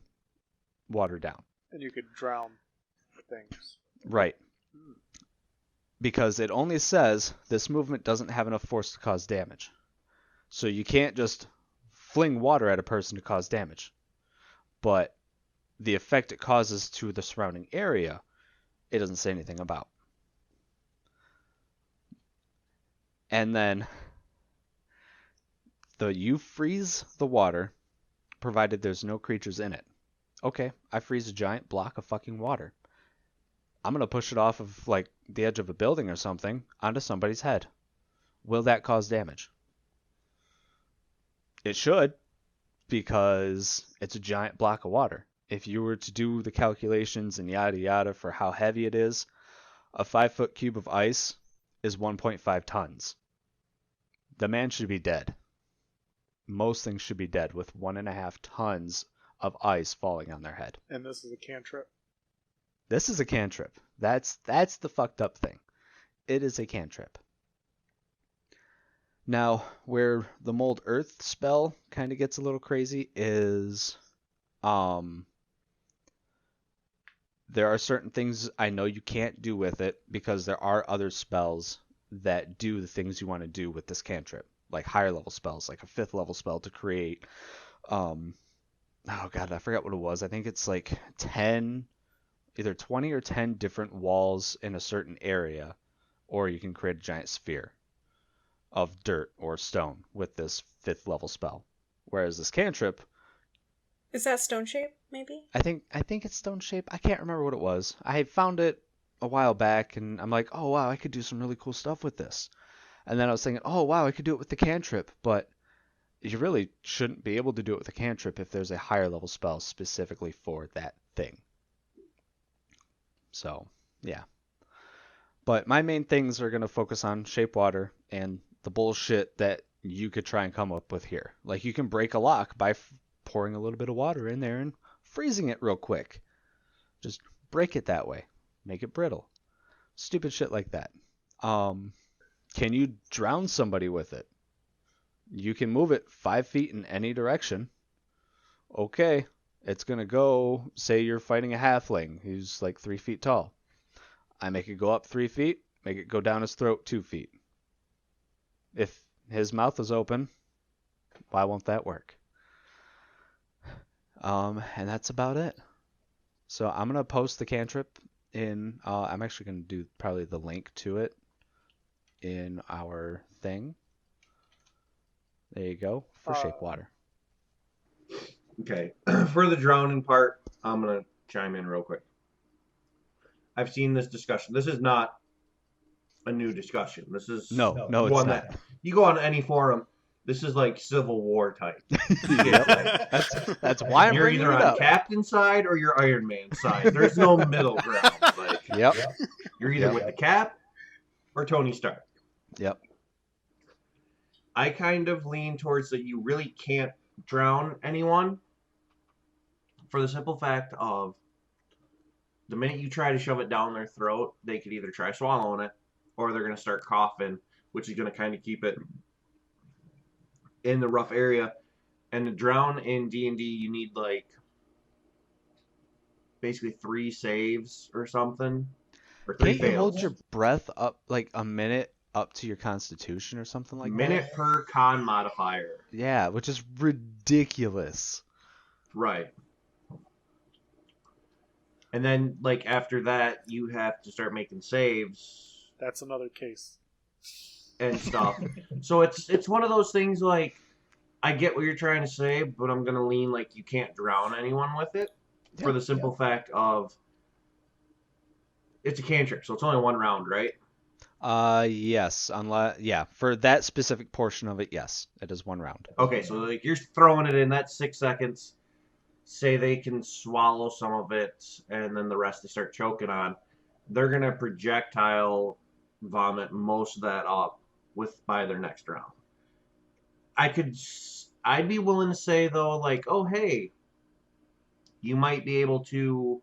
water down. And you could drown things. Right. Because it only says this movement doesn't have enough force to cause damage. So you can't just fling water at a person to cause damage. But the effect it causes to the surrounding area, it doesn't say anything about. And then you freeze the water, provided there's no creatures in it. Okay, I freeze a giant block of fucking water. I'm going to push it off of like the edge of a building or something onto somebody's head. Will that cause damage? It should, because it's a giant block of water. If you were to do the calculations and yada yada for how heavy it is, a 5-foot cube of ice is 1.5 tons. The man should be dead. Most things should be dead with 1.5 tons of ice falling on their head. And this is a cantrip? This is a cantrip. That's the fucked up thing. It is a cantrip. Now, where the Mold Earth spell kind of gets a little crazy is there are certain things I know you can't do with it because there are other spells that do the things you want to do with this cantrip, like higher level spells, like a 5th level spell to create. Oh god, I forgot what it was. I think it's like 10, either 20 or 10 different walls in a certain area, or you can create a giant sphere of dirt or stone with this 5th level spell. Whereas this cantrip, is that stone shape? Maybe. I think it's stone shape. I can't remember what it was. I found it a while back, and I'm like, oh wow, I could do some really cool stuff with this. And then I was thinking, oh wow, I could do it with the cantrip, but you really shouldn't be able to do it with a cantrip if there's a higher level spell specifically for that thing. So, yeah. But my main things are going to focus on shape water and the bullshit that you could try and come up with here. Like, you can break a lock by pouring a little bit of water in there and freezing it real quick. Just break it that way. Make it brittle. Stupid shit like that. Can you drown somebody with it? You can move it 5 feet in any direction. Okay, it's going to go, say you're fighting a halfling who's like 3 feet tall. I make it go up 3 feet, make it go down his throat 2 feet. If his mouth is open, why won't that work? And that's about it. So I'm going to post the cantrip in, I'm actually going to do probably the link to it in our thing. There you go, for shape water. Okay, for the drowning part, I'm going to chime in real quick. I've seen this discussion. This is not a new discussion. This is no, it's one not. that you go on any forum. This is like Civil War type. That's why I'm you're bringing either it on up. Captain's side or you're Iron Man's side. There's no middle ground. Like, Yep. You're either with the Cap or Tony Stark. Yep. I kind of lean towards that you really can't drown anyone for the simple fact of the minute you try to shove it down their throat, they could either try swallowing it or they're going to start coughing, which is going to kind of keep it in the rough area. And to drown in D&D, you need like basically 3 saves or something, or 3 Can't you fails. hold your breath up like a minute up to your constitution or something like that? Minute per con modifier. Yeah, which is ridiculous. Right. And then, like, after that, you have to start making saves. That's another case. And stuff. So it's one of those things, like, I get what you're trying to say, but I'm going to lean, like, you can't drown anyone with it. For the simple fact of, it's a cantrip, so it's only 1 round, right? Yes. For that specific portion of it, yes. It is 1 round. Okay, so, like, you're throwing it in, that's 6 seconds. Say they can swallow some of it, and then the rest they start choking on. They're going to projectile vomit most of that up by their next round. I'd be willing to say, though, like, oh, hey, you might be able to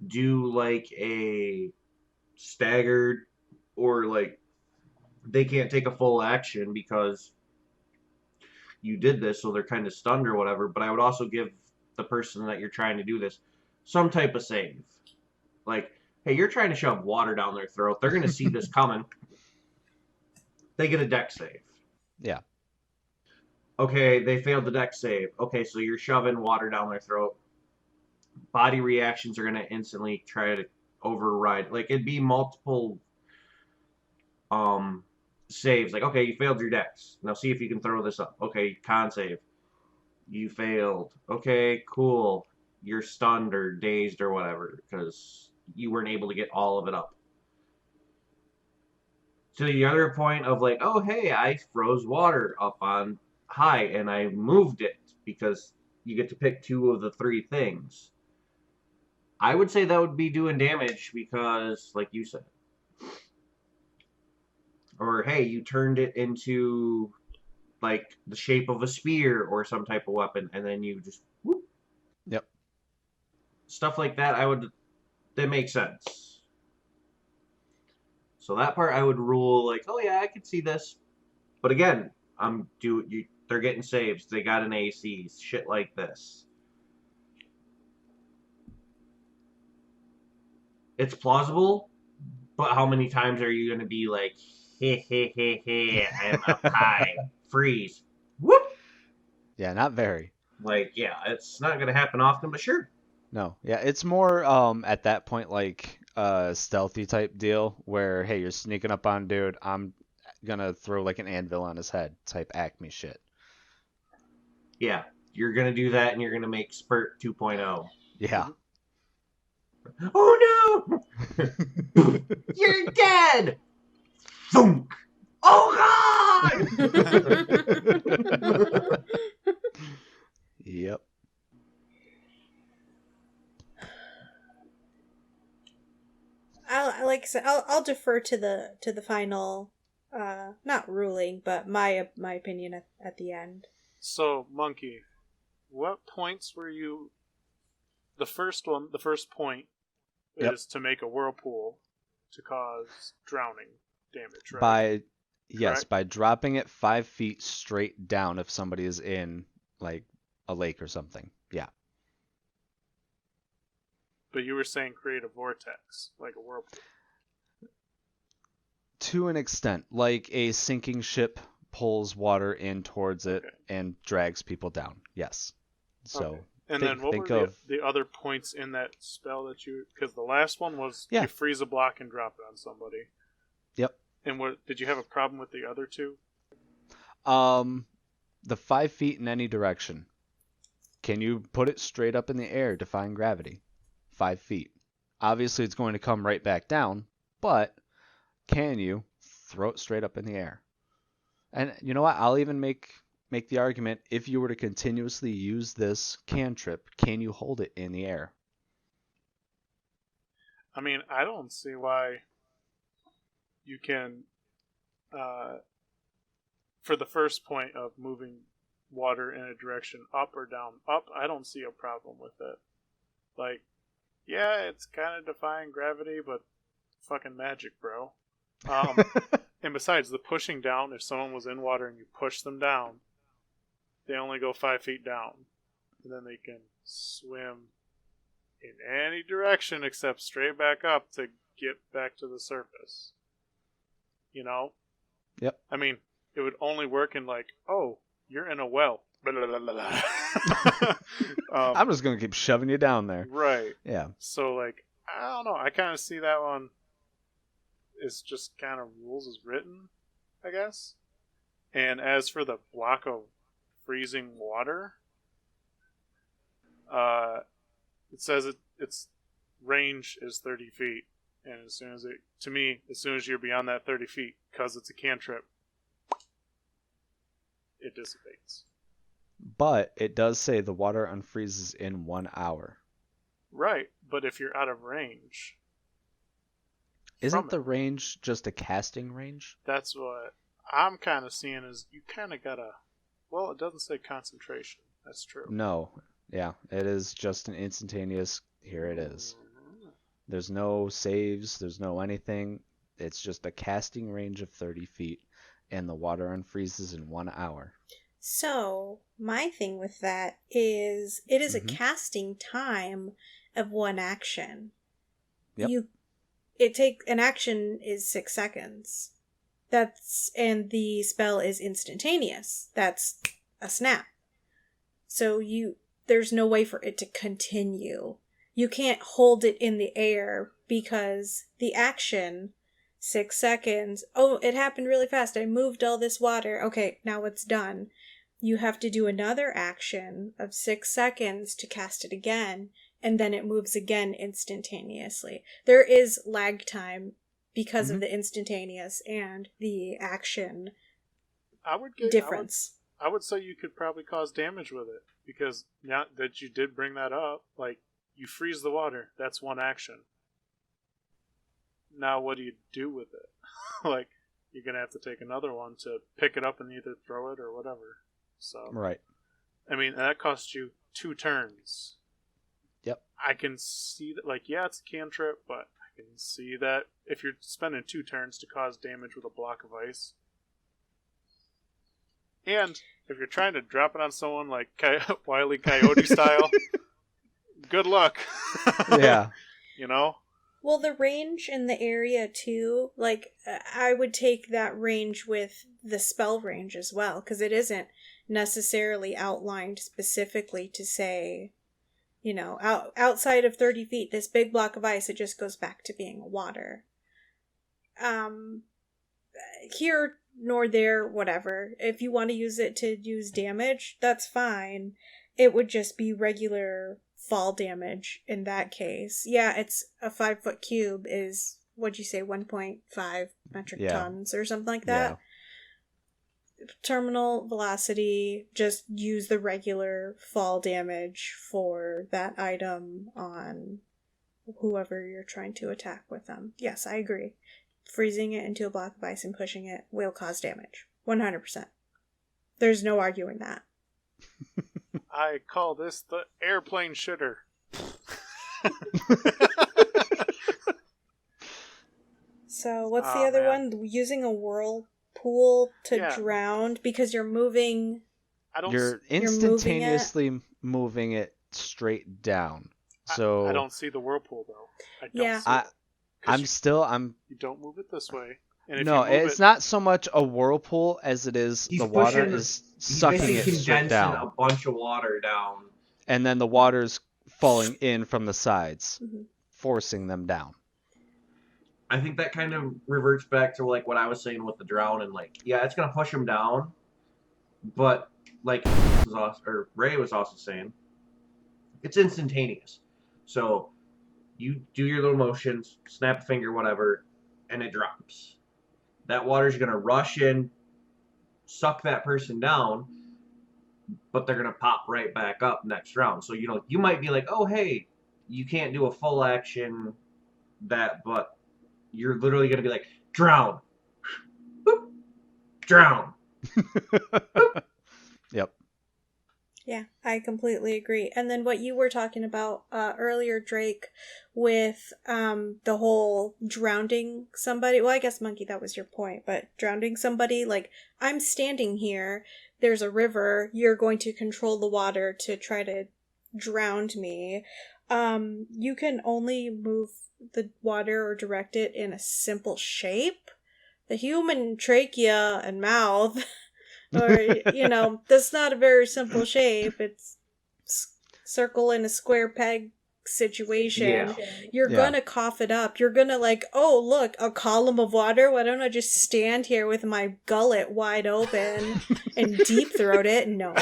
do, like, a staggered, or, like, they can't take a full action because you did this, so they're kind of stunned or whatever, but I would also give the person that you're trying to do this some type of save. Like, hey, you're trying to shove water down their throat. They're going to see this coming. They get a dex save. Yeah. Okay, they failed the dex save. Okay, so you're shoving water down their throat. Body reactions are going to instantly try to override. Like, it'd be multiple saves. Like, okay, you failed your dex. Now see if you can throw this up. Okay, con save. You failed. Okay, cool. You're stunned or dazed or whatever because you weren't able to get all of it up. To the other point of like, oh, hey, I froze water up on high and I moved it because you get to pick 2 of the 3 things. I would say that would be doing damage because, like you said. Or, hey, you turned it into like the shape of a spear or some type of weapon, and then you just whoop. Yep. Stuff like that, that makes sense. So that part I would rule like, oh yeah, I could see this. But again, they're getting saves. They got an AC, shit like this. It's plausible, but how many times are you going to be like, hey, I'm up high, freeze, whoop? Yeah, not very. Like, yeah, it's not going to happen often, but sure. No, yeah, it's more at that point like a stealthy type deal where hey, you're sneaking up on dude, I'm gonna throw like an anvil on his head type Acme shit. Yeah, you're going to do that and you're going to make Spurt 2.0. Yeah. Oh no! You're dead! Thunk! Oh God! Yep. Like I said, I'll defer to the final, not ruling, but my opinion at the end. So, Monkey, what points were you? The first point Yep. is to make a whirlpool to cause drowning damage, right? Yes, Correct? by dropping it 5 feet straight down if somebody is in like a lake or something. Yeah. But you were saying create a vortex, like a whirlpool. To an extent, like a sinking ship pulls water in towards it and drags people down. Yes. So, okay. And then what were the other points in that spell that you... Because the last one was you freeze a block and drop it on somebody. Yep. And what did you have a problem with the other two? The 5 feet in any direction. Can you put it straight up in the air, defying gravity? 5 feet. Obviously, it's going to come right back down, but can you throw it straight up in the air? And you know what? I'll even make the argument, if you were to continuously use this cantrip, can you hold it in the air? I mean, I don't see why you can, for the first point of moving water in a direction up or down. Up, I don't see a problem with it. Like, yeah, it's kind of defying gravity, but fucking magic, bro. And besides, the pushing down, if someone was in water and you push them down, they only go 5 feet down. And then they can swim in any direction except straight back up to get back to the surface. You know? Yep. I mean, it would only work in like, oh, you're in a well. I'm just going to keep shoving you down there. Right. Yeah. So, like, I don't know. I kind of see that one is just kind of rules as written, I guess. And as for the block of freezing water, it says its range is 30 feet. And as soon as you're beyond that 30 feet, because it's a cantrip, it dissipates. But it does say the water unfreezes in 1 hour. Right, but if you're out of range... Isn't the range just a casting range? That's what I'm kind of seeing is you kind of gotta... Well, it doesn't say concentration. That's true. No. Yeah, it is just an instantaneous... Here it is. There's no saves, there's no anything. It's just a casting range of 30 feet, and the water unfreezes in 1 hour. So, my thing with that is it is a casting time of one action. Yep. An action is 6 seconds. And the spell is instantaneous. That's a snap. So there's no way for it to continue. You can't hold it in the air because the action, 6 seconds, oh, it happened really fast. I moved all this water. Okay, now it's done. You have to do another action of 6 seconds to cast it again, and then it moves again instantaneously. There is lag time because of the instantaneous and the action difference. I would say you could probably cause damage with it, because now that you did bring that up, like, you freeze the water. That's one action. Now what do you do with it? Like, you're going to have to take another one to pick it up and either throw it or whatever. So, right. I mean, that costs you 2 turns. Yep. I can see that, like, yeah, it's a cantrip, but I can see that if you're spending 2 turns to cause damage with a block of ice. And if you're trying to drop it on someone like Wile E. Coyote style, good luck. Yeah. You know? Well, the range in the area too, like I would take that range with the spell range as well, because it isn't necessarily outlined specifically to say, outside of 30 feet, this big block of ice, it just goes back to being water. Here nor there, whatever. If you want to use it to use damage, that's fine. It would just be regular fall damage in that case. Yeah, it's a 5-foot cube is, what'd you say, 1.5 metric tons or something like that? Yeah. Terminal velocity, just use the regular fall damage for that item on whoever you're trying to attack with them. Yes, I agree. Freezing it into a block of ice and pushing it will cause damage. 100%. There's no arguing that. I call this the airplane shitter. So, what's the other one? Using a whirlpool to drown because you're moving. You're instantaneously moving it straight down. So I don't see the whirlpool though. You don't move it this way. And no, it's not so much a whirlpool as it is the water is sucking it straight down. A bunch of water down. And then the water's falling in from the sides, forcing them down. I think that kind of reverts back to like what I was saying with the drown and like, yeah, it's gonna push them down, but like Ray was also saying, it's instantaneous. So you do your little motions, snap a finger, whatever, and it drops. That water's gonna rush in, suck that person down, but they're gonna pop right back up next round. So you might be like, oh hey, you can't do a full action but you're literally gonna be like, drown, boop, drown. Boop. Yep. Yeah, I completely agree. And then what you were talking about earlier, Drake, with the whole drowning somebody. Well, I guess, Monkey, that was your point. But drowning somebody, like, I'm standing here. There's a river. You're going to control the water to try to drown me. You can only move the water or direct it in a simple shape. The human trachea and mouth... or, that's not a very simple shape. It's circle in a square peg situation. Yeah. You're gonna cough it up. You're gonna oh, look, a column of water. Why don't I just stand here with my gullet wide open and deep throat it? No.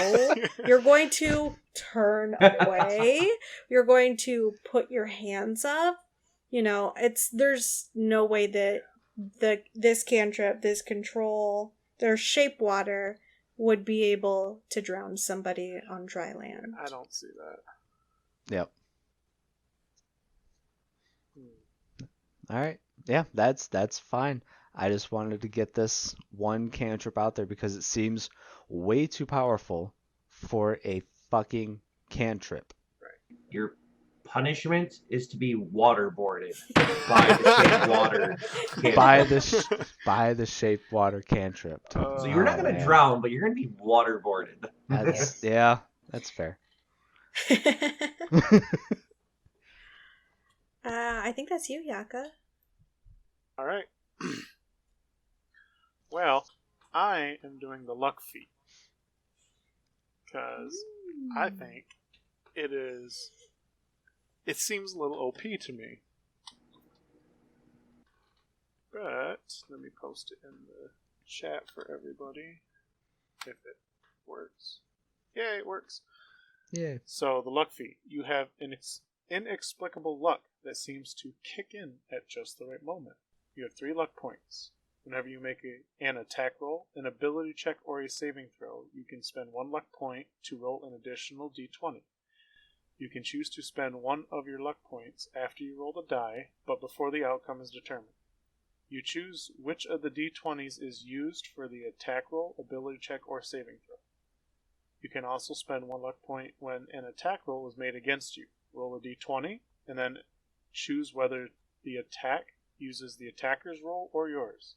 You're going to turn away. You're going to put your hands up. There's no way that this cantrip, this control... their shape water would be able to drown somebody on dry land. I don't see that. Yep. All right. Yeah, that's fine. I just wanted to get this one cantrip out there because it seems way too powerful for a fucking cantrip. Right. Your punishment is to be waterboarded by the shape water cantrip. by the shape water cantrip. So you're not going to drown, but you're going to be waterboarded. That's fair. I think that's you, Yaka. All right. Well, I am doing the luck feat because I think it seems a little OP to me. But let me post it in the chat for everybody if it works. Yeah, it works. Yeah. So the luck feat, you have an inexplicable luck that seems to kick in at just the right moment. You have 3 luck points. Whenever you make an attack roll, an ability check, or a saving throw, you can spend 1 luck point to roll an additional d20. You can choose to spend 1 of your luck points after you roll the die, but before the outcome is determined. You choose which of the d20s is used for the attack roll, ability check, or saving throw. You can also spend 1 luck point when an attack roll is made against you. Roll a d20, and then choose whether the attack uses the attacker's roll or yours.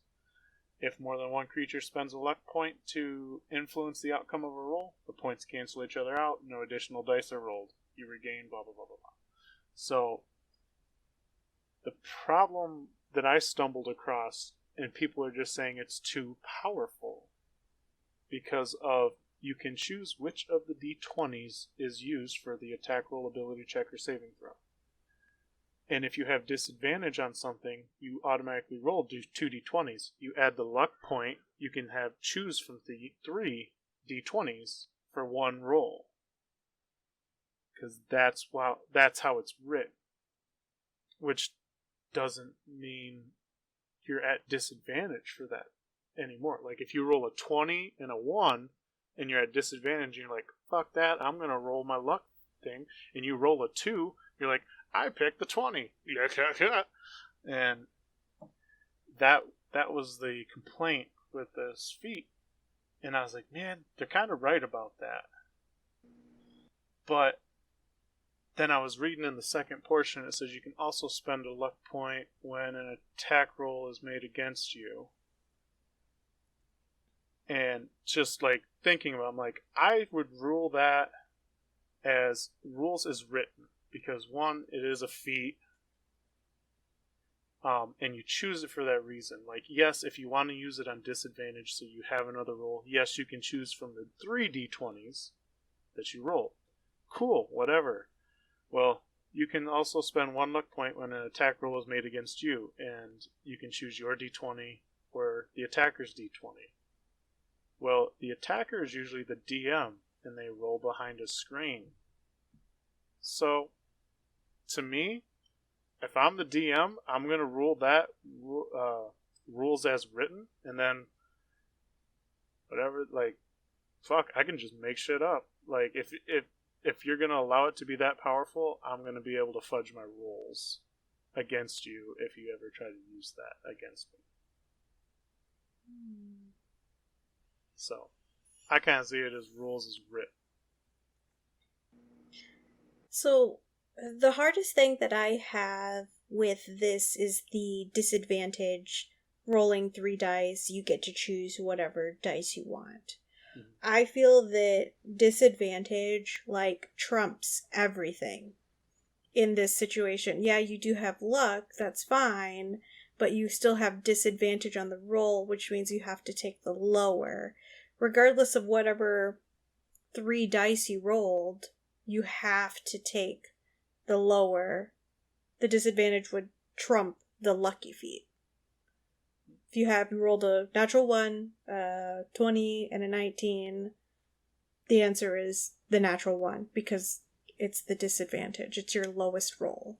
If more than one creature spends a luck point to influence the outcome of a roll, the points cancel each other out, no additional dice are rolled. You regain blah blah blah blah blah. So The problem that I stumbled across, and people are just saying it's too powerful, because of you can choose which of the d20s is used for the attack roll, ability check, or saving throw. And if you have disadvantage on something, you automatically roll 2 d20s. You add the luck point, you can choose from the 3 d20s for one roll. Because that's how it's written. Which doesn't mean you're at disadvantage for that anymore. Like if you roll a 20 and a 1 and you're at disadvantage, you're like, fuck that, I'm going to roll my luck thing. And you roll a 2, you're like, I picked the 20. Yeah. And that was the complaint with this feat. And I was like, man, they're kind of right about that. But then I was reading in the second portion, it says you can also spend a luck point when an attack roll is made against you. And just like thinking about it, I'm like, I would rule that as rules as written. Because one, it is a feat. And you choose it for that reason. Like, yes, if you want to use it on disadvantage so you have another roll, yes, you can choose from the 3 d20s that you roll. Cool, whatever. Well, you can also spend 1 luck point when an attack roll is made against you, and you can choose your d20 or the attacker's d20. Well, the attacker is usually the DM, and they roll behind a screen. So, to me, if I'm the DM, I'm going to rule that rules as written, and then whatever, like, fuck, I can just make shit up. Like, if you're going to allow it to be that powerful, I'm going to be able to fudge my rolls against you if you ever try to use that against me. So, I kind of see it as rules as written. So, the hardest thing that I have with this is the disadvantage. Rolling 3 dice, you get to choose whatever dice you want. Mm-hmm. I feel that disadvantage, like, trumps everything in this situation. Yeah, you do have luck, that's fine, but you still have disadvantage on the roll, which means you have to take the lower. Regardless of whatever 3 dice you rolled, you have to take the lower. The disadvantage would trump the lucky feat. If you rolled a natural 1, 20, and a 19, the answer is the natural 1, because it's the disadvantage. It's your lowest roll.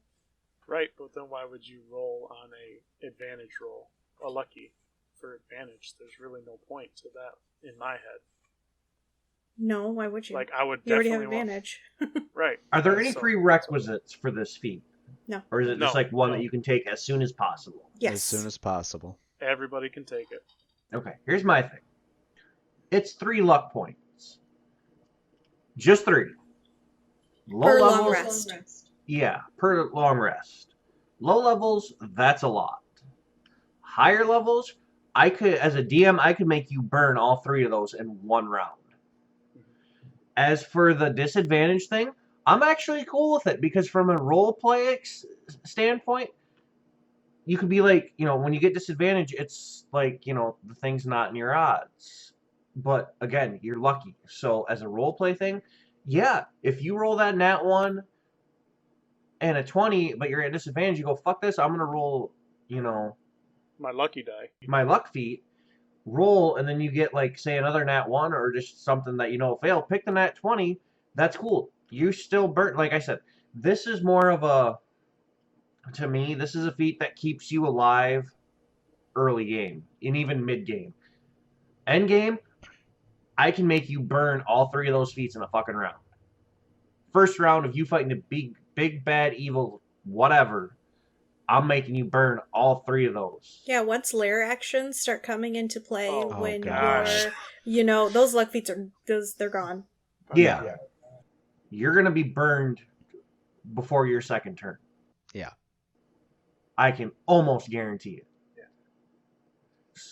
Right, but then why would you roll on a advantage roll? A lucky for advantage. There's really no point to that in my head. No, why would you? Like, I would you already definitely have advantage. Right. Are there any prerequisites for this feat? No. Or is it just one that you can take as soon as possible? Yes. As soon as possible. Everybody can take it. Okay, here's my thing. It's 3 luck points. Just 3. Per long rest. Yeah, per long rest. Low levels, that's a lot. Higher levels, as a DM, I could make you burn all 3 of those in 1 round. As for the disadvantage thing, I'm actually cool with it, because from a roleplay standpoint, you could be like, when you get disadvantage, it's like, the thing's not in your odds. But again, you're lucky. So as a roleplay thing, yeah, if you roll that nat 1 and a 20, but you're at disadvantage, you go, fuck this, I'm going to roll, my lucky die. My luck feat, roll, and then you get, like, say, another nat 1 or just something that fail. Pick the nat 20, that's cool. You still burn, like I said, this is more of to me, this is a feat that keeps you alive early game, and even mid game. End game, I can make you burn all 3 of those feats in a fucking round. First round of you fighting a big bad evil whatever, I'm making you burn all 3 of those. Yeah, once lair actions start coming into play, when gosh. you're, those luck feats they're gone. Yeah. You're gonna be burned before your second turn. Yeah. I can almost guarantee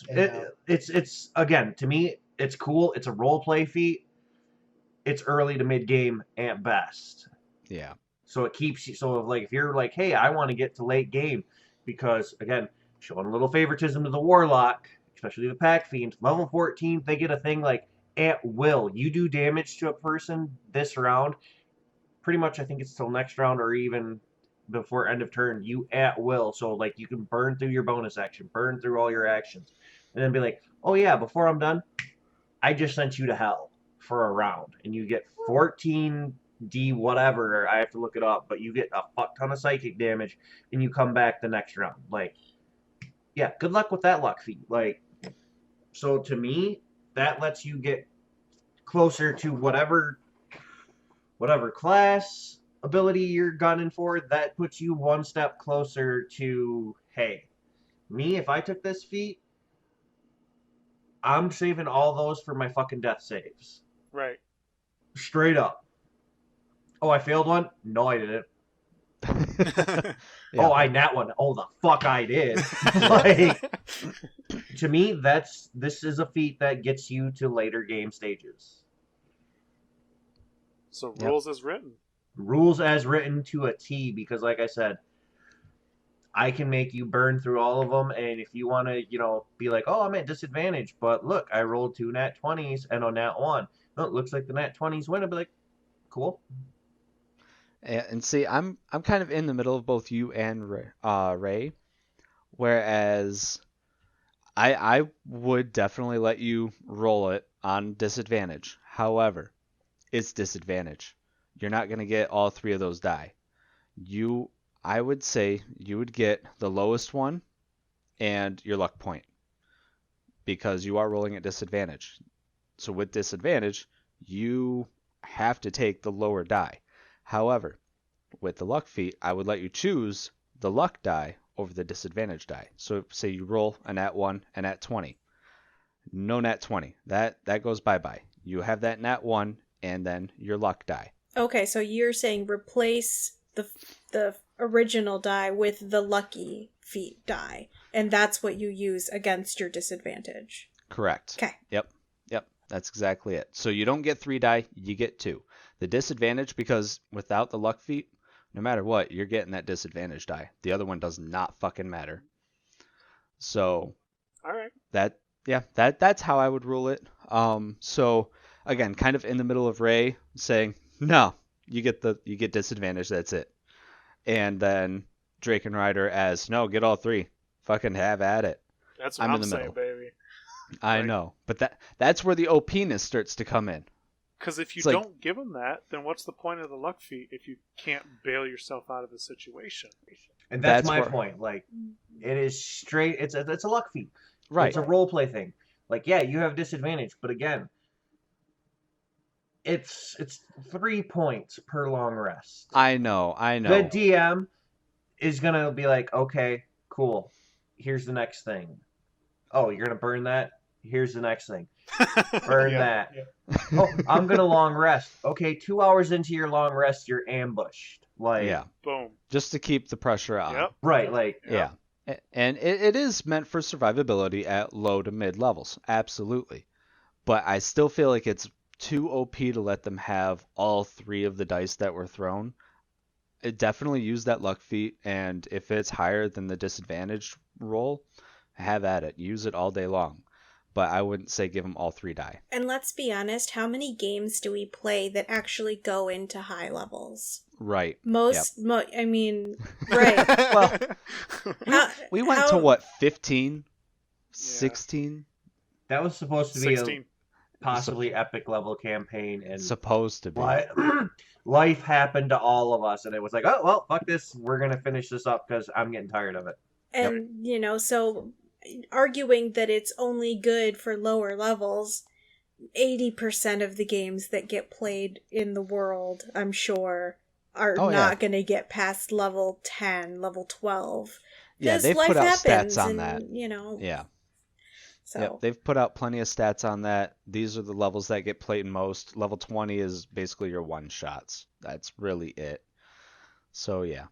it. It's again, to me, it's cool. It's a role play feat. It's early to mid game at best. Yeah. So it keeps you, so like if you're like, hey, I want to get to late game, because again, showing a little favoritism to the Warlock, especially the Pack Fiend, level 14, they get a thing like at will. You do damage to a person this round, pretty much I think it's till next round or even before end of turn, you at will. So like you can burn through your bonus action, burn through all your actions, and then be like, oh yeah, before I'm done, I just sent you to hell for a round, and you get 14d whatever. I have to look it up, but you get a fuck ton of psychic damage, and you come back the next round. Like, yeah, good luck with that luck feat. Like, so to me, that lets you get closer to whatever class ability you're gunning for. That puts you one step closer to, hey, me, if I took this feat, I'm saving all those for my fucking death saves. Right. Straight up. Oh, I failed one? No, I didn't. Yeah. Oh, I nat one. Oh, the fuck I did. Like, to me, this is a feat that gets you to later game stages. So rules as written. Rules as written to a T, because like I said, I can make you burn through all of them, and if you want to, be like, oh, I'm at disadvantage, but look, I rolled 2 nat 20s and a nat 1. Oh, it looks like the nat 20s win. I'd be like, cool. And see, I'm kind of in the middle of both you and Ray, whereas I would definitely let you roll it on disadvantage. However, it's disadvantage. You're not going to get all 3 of those die. I would say you would get the lowest one and your luck point, because you are rolling at disadvantage. So with disadvantage, you have to take the lower die. However, with the luck feat, I would let you choose the luck die over the disadvantage die. So say you roll a nat 1 and nat 20. No nat 20. That goes bye-bye. You have that nat 1 and then your luck die. Okay, so you're saying replace the original die with the lucky feat die, and that's what you use against your disadvantage. Correct. Okay. Yep. That's exactly it. So you don't get 3 die, you get 2. The disadvantage, because without the luck feat, no matter what, you're getting that disadvantage die. The other one does not fucking matter. So, all right. That's how I would rule it. So again, kind of in the middle of Ray saying, no, you get disadvantage, that's it. And then Drake and Ryder as, no, get all 3. Fucking have at it. That's what I'm I'm in the saying, middle. baby. I know, but that's where the OP-ness starts to come in. Because if you It's like- don't give them that, then what's the point of the luck feat if you can't bail yourself out of the situation? And that's my where- point. Like, it is straight. It's a luck feat. Right. It's a role play thing. Like, yeah, you have disadvantage, but again, it's 3 points per long rest. I know. The DM is gonna be like, okay, cool. Here's the next thing. Oh, you're gonna burn that? Here's the next thing. Burn that. Yeah. Oh, I'm gonna long rest. Okay, 2 hours into your long rest, you're ambushed. Like, Yeah. Boom. Just to keep the pressure on. Yep. right, like, Yeah. And it is meant for survivability at low to mid levels. Absolutely. But I still feel like it's too OP to let them have all 3 of the dice that were thrown. It definitely use that luck feat, and if it's higher than the disadvantage roll, have at it. Use it all day long. But I wouldn't say give them all 3 die. And let's be honest, how many games do we play that actually go into high levels? Right. I mean, right. Well, How- we went how- to what, 15? 16? that was supposed to be 16. a possibly epic level campaign, and Supposed to be. but life happened to all of us, and it was like, oh well, fuck this, we're gonna finish this up because I'm getting tired of it. And, so arguing that it's only good for lower levels, 80% of the games that get played in the world, I'm sure, are Oh, yeah. not going to get past level 10, level 12. Yeah, 'Cause they've life put out happens stats on and, that. Yeah. So, Yep, they've put out plenty of stats on that. These are the levels that get played most. Level 20 is basically your one shots. That's really it. So yeah.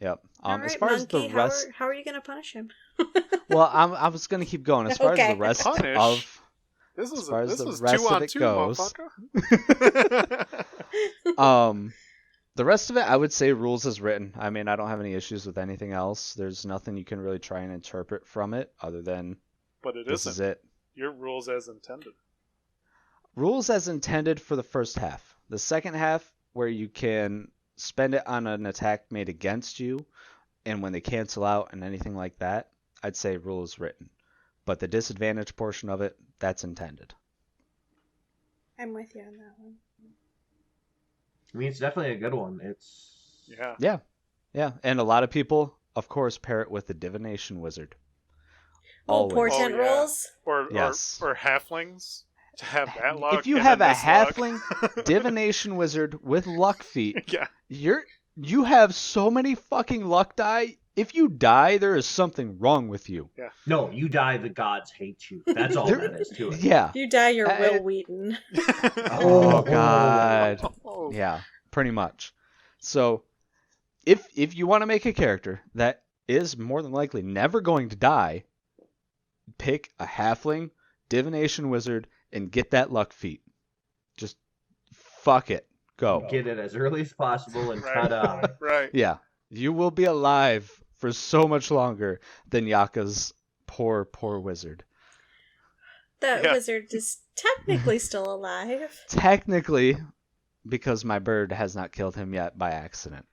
Yep. all right, As far Monkey, as the rest, how are you going to punish him? well, I was gonna keep going. As far as Okay. the rest Punish? of, This as is far as this the is rest 2 of on it 2, goes, motherfucker. The rest of it, I would say rules as written. I mean, I don't have any issues with anything else. There's nothing you can really try and interpret from it other than But it this isn't. is it. Your rules as intended. Rules as intended for the first half. The second half, where you can spend it on an attack made against you, and when they cancel out and anything like that, I'd say rules written. But the disadvantage portion of it, that's intended. I'm with you on that one. I mean, it's definitely a good one. It's Yeah. And a lot of people, of course, pair it with the divination wizard. Oh, Always. portent Oh, yeah. rolls? Yes. Or halflings to have that luck. If you and have a then this luck. halfling divination wizard with luck feat, Yeah. you have so many fucking luck die. If you die, there is something wrong with you. Yeah. No, you die, the gods hate you. That's all that is to it. Yeah. If you die, you're Will Wheaton. Oh god. Oh. Yeah, pretty much. So, if you want to make a character that is more than likely never going to die, pick a halfling divination wizard and get that luck feat. Just fuck it. Go. Get it as early as possible and Right. ta-da. Right. Yeah. You will be alive for so much longer than Yaka's poor wizard. That Yeah. wizard is technically still alive. Technically, because my bird has not killed him yet by accident.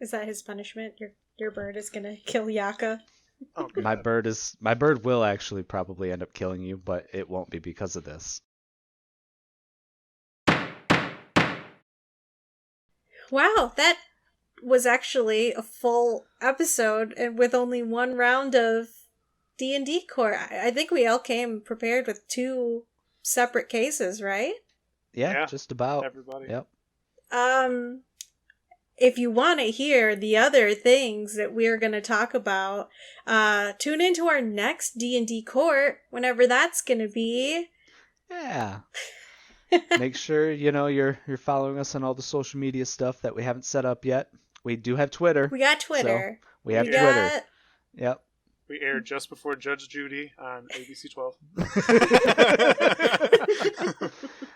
Is that his punishment? Your bird is gonna kill Yaka? Oh, My God. bird will actually probably end up killing you, but it won't be because of this. Wow, that was actually a full episode and with only one round of D&D Court. I think we all came prepared with 2 separate cases, right? Yeah, just about. Everybody. Yep. If you want to hear the other things that we're going to talk about, tune into our next D&D Court, whenever that's going to be. Yeah. Make sure you're following us on all the social media stuff that we haven't set up yet. We do have Twitter. We got Twitter. We have Twitter. got... Yep. We aired just before Judge Judy on ABC 12.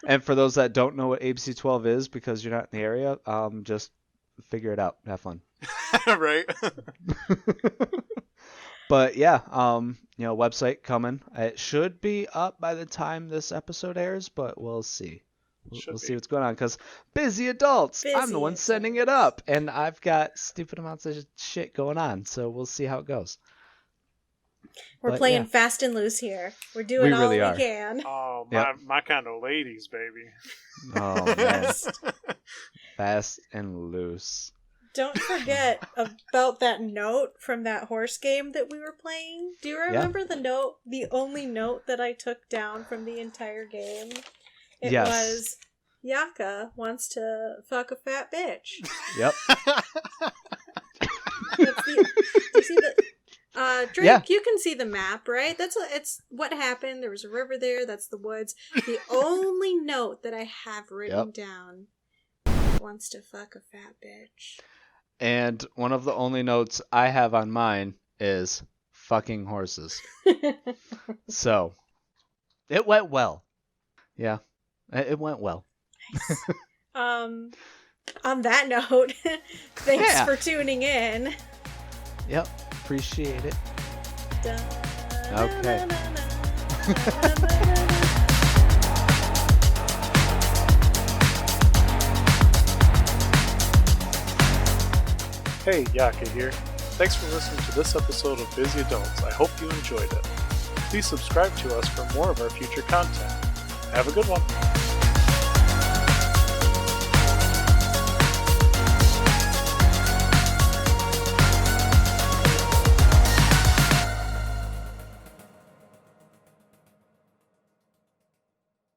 And for those that don't know what ABC 12 is because you're not in the area, just figure it out. Have fun. Right. But yeah, website coming. It should be up by the time this episode airs, but we'll see. We'll see what's going on because busy adults. I'm the one sending it up, and I've got stupid amounts of shit going on. So we'll see how it goes. We're playing fast and loose here. We're doing all we can. Oh, Yep. my kind of ladies, baby. Oh man, fast and loose. Don't forget about that note from that horse game that we were playing. Do you remember the note, the only note that I took down from the entire game? It was, Yaka wants to fuck a fat bitch. Yep. Do you see the... Drake, you can see the map, right? It's what happened. There was a river there. That's the woods. The only note that I have written down wants to fuck a fat bitch. And one of the only notes I have on mine is fucking horses. So, it went well. Yeah, it went well. Nice. On that note, thanks for tuning in. Yep, appreciate it. Okay. Hey, Yaka here. Thanks for listening to this episode of Busy Adults. I hope you enjoyed it. Please subscribe to us for more of our future content. Have a good one.